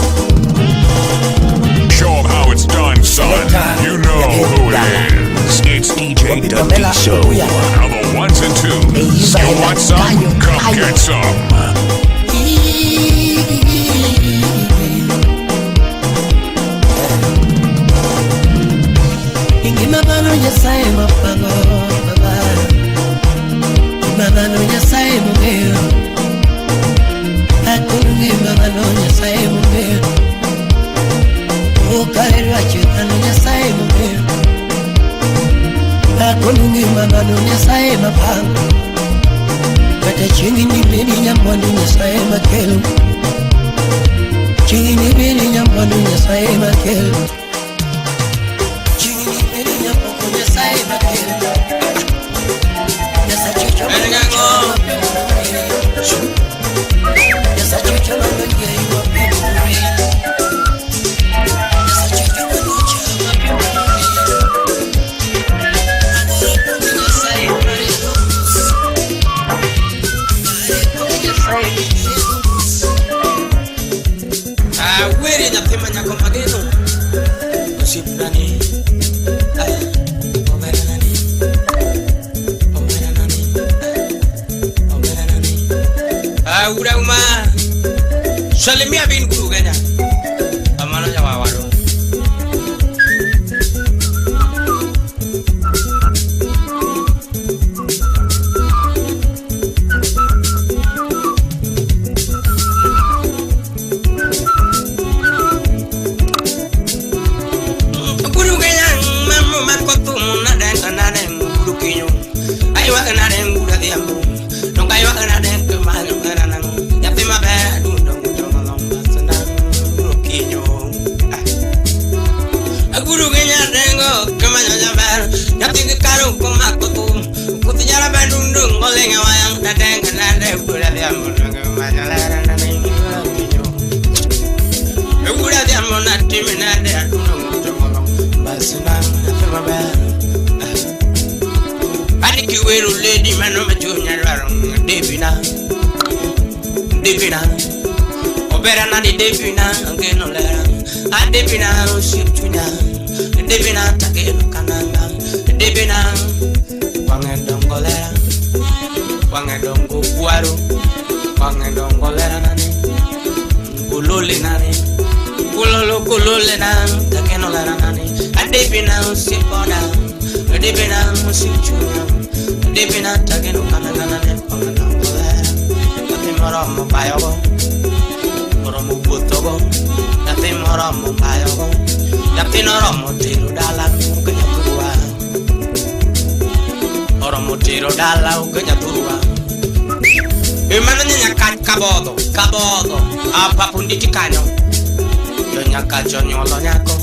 Show 'em how it's done, son. You know who it is. It's DJ Dundee Show. Now the ones and twos. You want some? Come get some. Mabano nyasaye mapango baba. Mabano nyasaye mumero. Akungi mabano nyasaye mumero. Okairwa chikano nyasaye mumero. Akungi mabano nyasaye mapango. Kata chingi ni bini nyamwanu nyasaye makelo. Chingi ni bini nyamwanu nyasaye makelo. Salimia bin guru kayaknya. Amana jawab waro. Guru kayaknya mamu makotu nadeng guru kinyo. Ayo nadeng guru diamu. Dong ayo nadeng kemana nang. Ya tema badu. Guru kenya dengo kemana jabar nyati ke karu komakutu kuti jara bandung goleng wayang dadeng nade gura diamun kemana lara nane kinyo gura diamun nati minade adung jomolong basna atema bar ani kiweru lady mano majunya larong debina obera nani debina ngeno lara adebina usiptunya debina takeno kananga debina wangedongolera wangedongo kuaro wangedongolera nani kulole nani kulole nani takeno lara nani adebina usipoda debina usiptunya debina takeno kananga nani wangedongolera atimoro mo bayogo moromo botogo atimoro mo bayogo Yakin orang mutiru dalam kenyatua. Orang mutiru dalam kenyatua. Gimana nyakat kabodo, apapun ditikanyo. Yo nyakat nyolo nyako,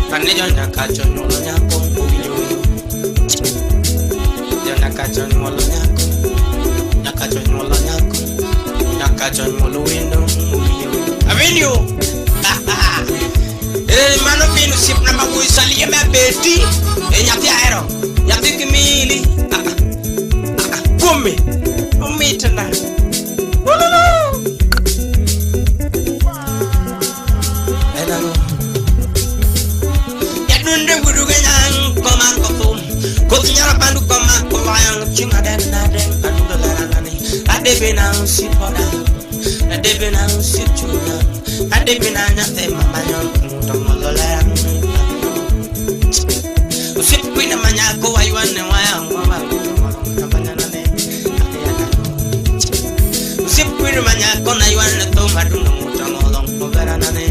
Pane yo nyakat nyolo nyako, ubiyo. Yo nyakat nyolo nyako, window, ubiyo. Avenue. Mano pino sip na magui salia me beti e nyati aero nyati kimili bumi tena enano ya dunde gudu ganyang koma kopum kotinyara pandu koma kolayang chinga den adu dalarani adebena sipoda adebena sipchuna adebena nyate mamanyon tomololera usipina manyako waywane wayangwa kabanyane usipina manyako na ywane to maduno mutamolong oberanane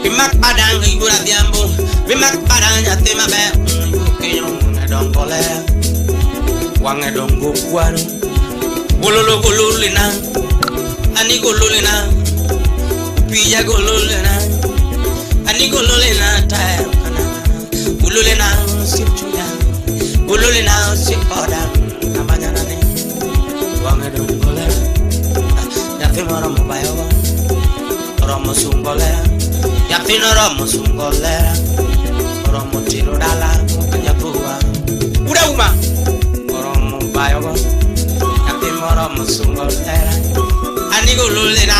bimak padang igura diambo bimak padang nyate mabe kinyo ndongolera wange dongo kwaro gololina ani gololina Pia gololena, ani gololena tayo kana, gololena sipchuya, gololena sipoda, kabanya nane, wange dongola. oromo sungolera Yathino romo sungolera Oromo tiro dala Kanyapua Uda uma Oromo bayogo Yathino oromo sungolera Anigo lulena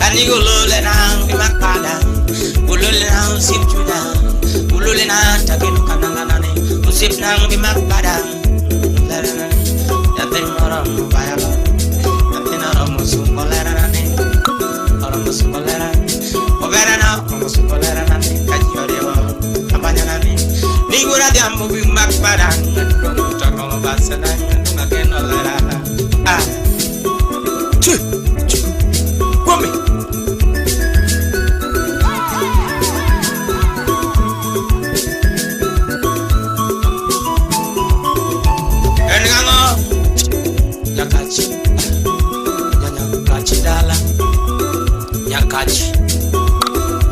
Anigo lulena Kimakpada Ululena usip juda Ululena Takinu kananganane Usip nang kimakpada Yathino oromo bayogo Yathino oromo sungolera Oromo sungolera Oberana oromo sungolera Kajioreo Abanya nani Nigura diambo bimakpada Takolo basana Nunga kenolera Come Nyakachi Nyakachi dala Nyakachi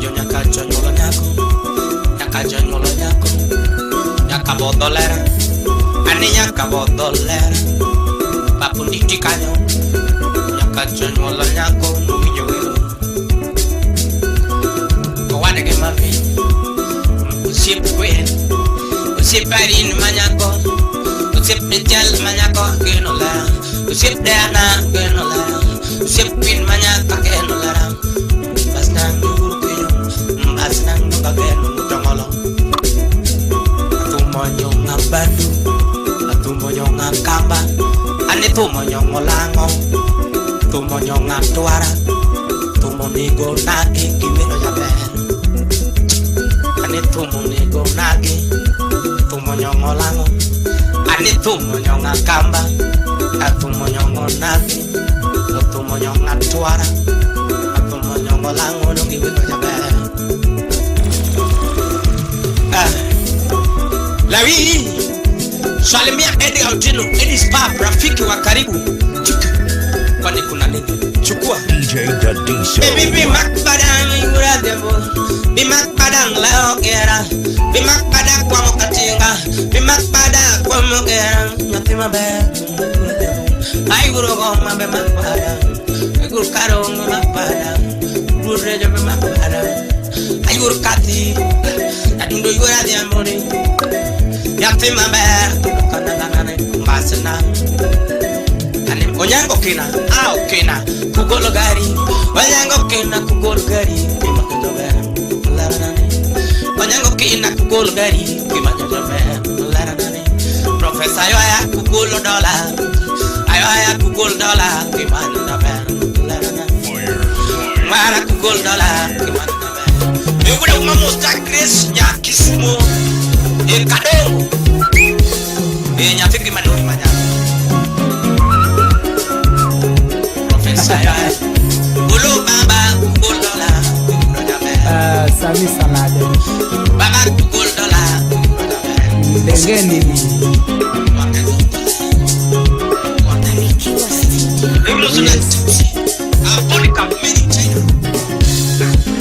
Yo nyakachi nyolo nyako Nyakachi nyolo nyako Nyakabodolera Ani nyakabodolera Papundiki kanyo Nyakachi nyolo nyako Nukinyo wiro Kawane ke mavi Usip kwen Usip arin manyako Usip nijal manyako Genolera Usip deana genolera Usip pin manyaka genolera Basnang nuguru kinyo Basnang nugageno mutongolo Atumonyo ngabandu Atumonyo ngakamba Anitumonyo ngolango Atumonyo ngaktuara Tumonigo nagi kiwino jaber Anitumonigo nagi Tumonyo ngolango Anitumonyo ngakamba Atumonyo ngonagi Atumonyo ngaktuara Atumonyo ngolango Nungiwino jaber Lawi Salimia Eddie Autino Eddie Spa rafiki wa karibu Kwani kuna nini chukua DJ Dadiso Baby makpadang imurademo Bimakpadang laokera Bimakpadang kwa mokatinga Bimakpadang kwa mokera Natima be Ay guru goma be makpadang Ay guru karong makpadang Guru rejo be makpadang Ay guru kati Adundo yurademo ni Yatima be Kananganane Mbasana Onyango kina, kina, kugolo gari. Onyango kina, kugolo gari. Kima kajobe, lara nani. Onyango kina, kugolo gari. Kima kajobe, lara nani. Professor ayoya kugolo dollar. Ayoya kugolo dollar. Kima kajobe, lara nani. Mara kugolo dollar. Kima kajobe. Yugude umamusta Chris nya kisumo. Kadongo. Nyafiki manuri manya. Ulu baba kuldola Sami salade Baba kuldola Dengeni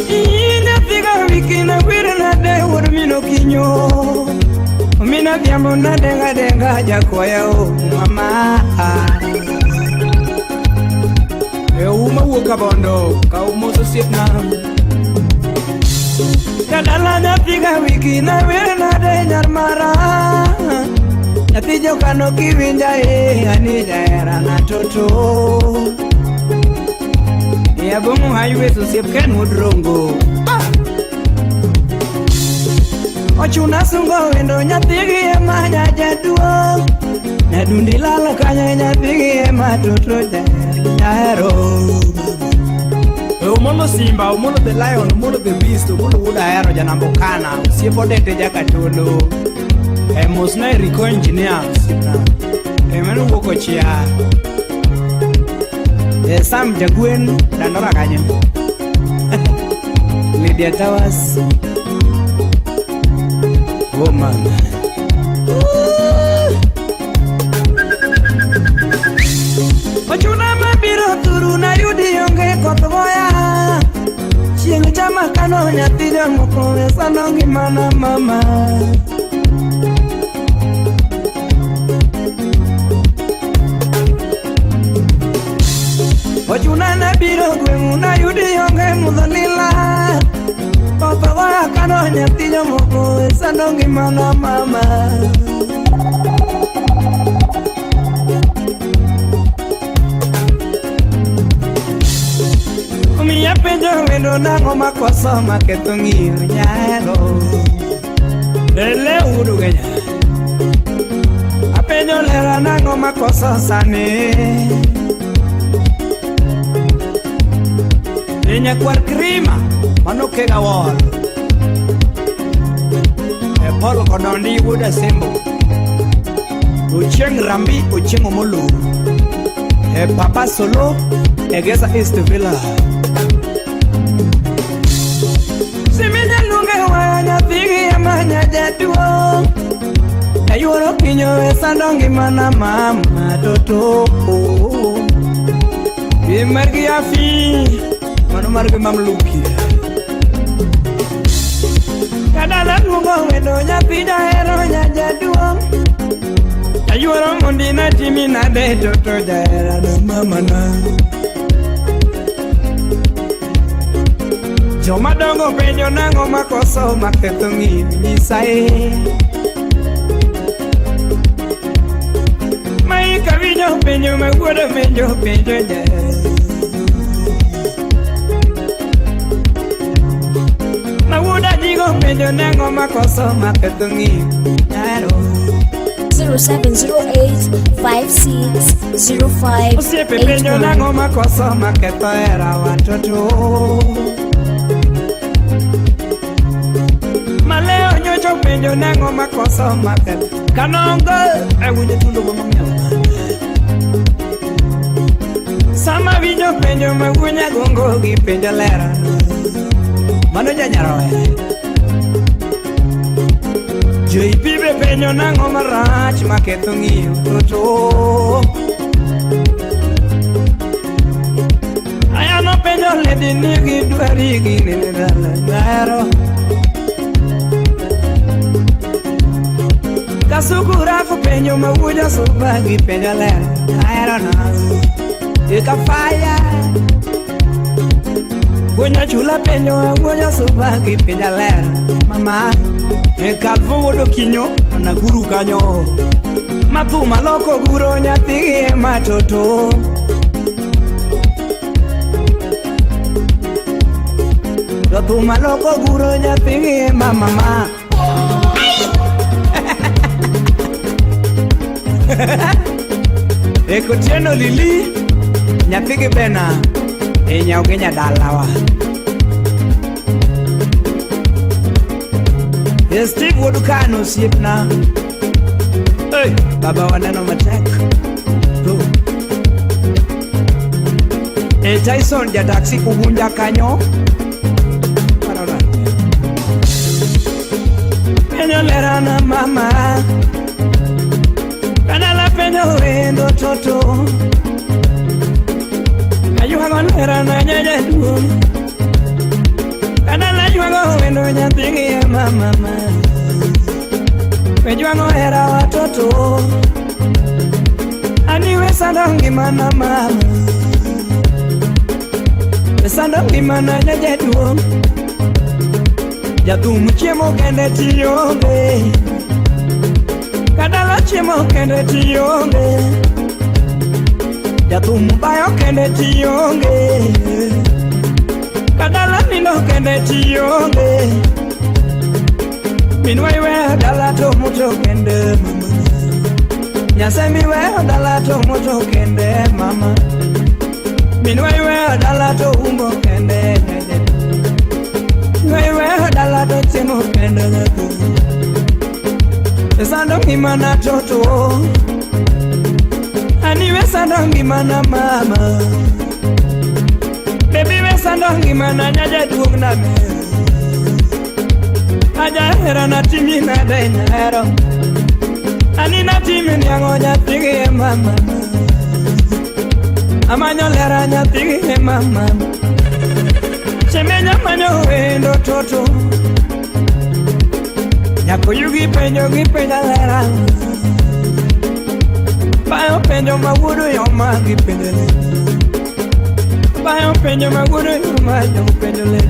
Ina figa wiki na kwira na de wadu mino kinyo Mina vyamo na denga denga jakoya o mama Uma wuka bondo ka umoso sipna Kadala na figa wiki na wera na de nyarmara Natijo kano kiwinja anija era na toto Ya bomu haywe so sipken mudrongo Ochuna sungo wendo nyatigi ema jajaduo Na dundi lalo kanya nyatigi ema toto jaero Umono simba, umono the lion, umono the beast, umono uda aero janambokana Siepo dete jaka tolo Mosna Rico engineer Menu woko chia Sam Jaguen Dandora kanya Lydia Towers Woman Ochuna mabiro turu na yudi yonge kotoboya Chieng chama kano nyatida mokone sanongi mana mama ochuna na biro gweng'u nayudi onge mudholila Otogoya kano nyathijo moko esando ngimana mama Omiya penjo wendo nang'o makoso maketho ng'iyo nyaro Ele uru genya Apenjo lera nang'o makoso sani Enya kwar krima Mano kega wall E polo konondi wuda sembo Ucheng rambi ucheng omolu E papa solo E gesa East Villa Simenya lunge wanya pigi ya manya jatuo E yuoro kinyo e sandongi mana mama toto Bimergi afi Mano margi mamluki Kadala lungo wendo nyapida hero nyajaduo Ayuoro mondina timi na de toto jaera no mama na Joma dongo penjo nango makoso maketho ng'imi nyisae Maika winjo penjo magwuodo penjo jaera Mawuda jigo penjo nango makoso maketho ng'imi nyaro 0708560588 Osiepe penjo nango makoso maketho hera watoto Maleo nyocho penjo nango makoso maketho Kanongo ewinjo tulo mamamiyo Sama winjo penjo magwunya gongo gi penjo lera Mano janyaroe Joipibe penjo nango marach maketho ng'iyo toto Ayano penjo ledi nigi dwari gi nene dala ngaro Kasukurafu penjo mawuja subagi penjo lera Ayano na Ika fire Gunya chula penjo mawuja subagi penjo lera Mama Kalvudo kinyo na guru kanyo Matuma loko guro nyathigi matoto Matuma loko guro nyathigi mama Eko tieno lili nyathigi bena Enya ugenya dalawa Steve Wodukano siepna Hey, baba waneno matek Bro Tyson ja taxi kugunja kanyo Parora Penyo lera na mama Kanala penyo wendo toto Ayuhago lera na nyeje duo Kanala yuhago wendo nyathigi ya mama Pejuango era watoto Aniwe sandongi mana mama Sandongi mana nyajeduo Jatumu chiemo kende tiyonge Kadala chiemo kende tiyonge Jatumu bayo kende tiyonge Kadala nino kende tiyonge Minwai we dala to mucho kende mama Nyasemi we dala to mucho kende mama Minwai we dala to umbo kende Minwai we dala to timo kende Sandongi mana toto Aniwe sandongi mana mama Baby we sandongi mana nyaja duong na me Aja hera na timi na denya hero Ani na timi nyango nyathigi mama Amanyo lera nyathigi mama Chemenya manyo wendo toto Nyako yugi penjo lera Payo penjo mawudu yoma gi penjo lera Bayo penjo magure majo penjo le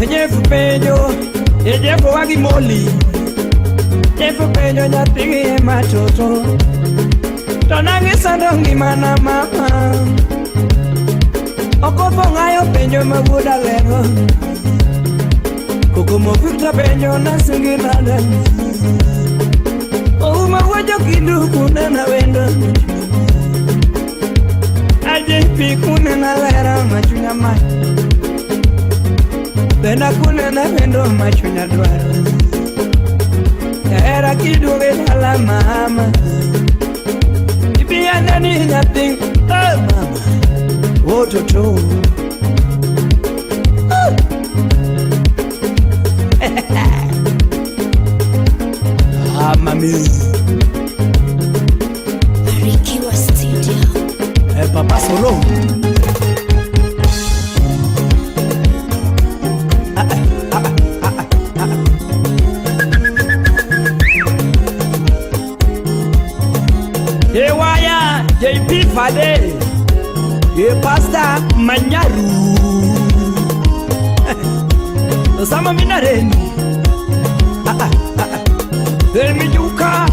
Jeff penjo Jeff wagi moli Jeff penjo nyatigi e matoto Tonangi sandongi mana mama Okofo ngayo penjo maguda lego Kukumo fikta penjo nasingi nada Uma wajo kidu kunena wendo Ajepi kunena lera machunya mai Tena kunena wendo machunya dwaro Era kidu wala mama Ibia nani nyating oh mama Wototo Ah mami Barikiwa Studio. Papa Solo Waya JP Fade Pastor Manyaru Sama minareni Mijuka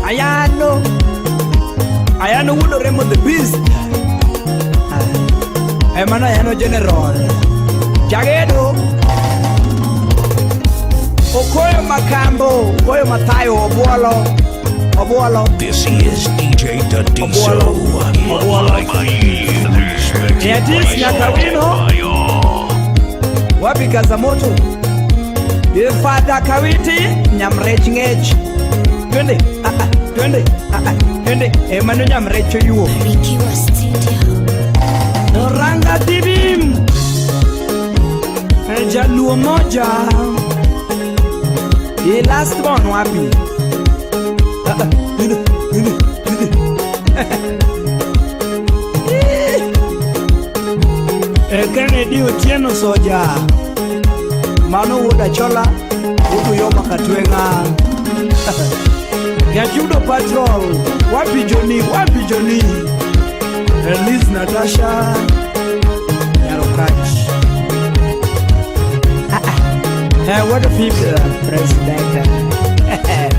Ayano Wudo Remo the Beast Emana Ayano General Jagedo Okoyo Makambo Okoyo Matayo Obuolo This is DJ Dadiso. Yadis Nyakawino Wapi Kazamoto Father Kawiti Nyamrech Ngech Twende Emanu Nyamrecho yuo Barikiwa Studio. Ranga Dibim Jaluo moja The last one wapi Kennedy Otieno Soja Mano Woda Chola Uku Yoma Katwenga Yajudo Patrol Wapi Johnny Liz Natasha Yarokach What a people president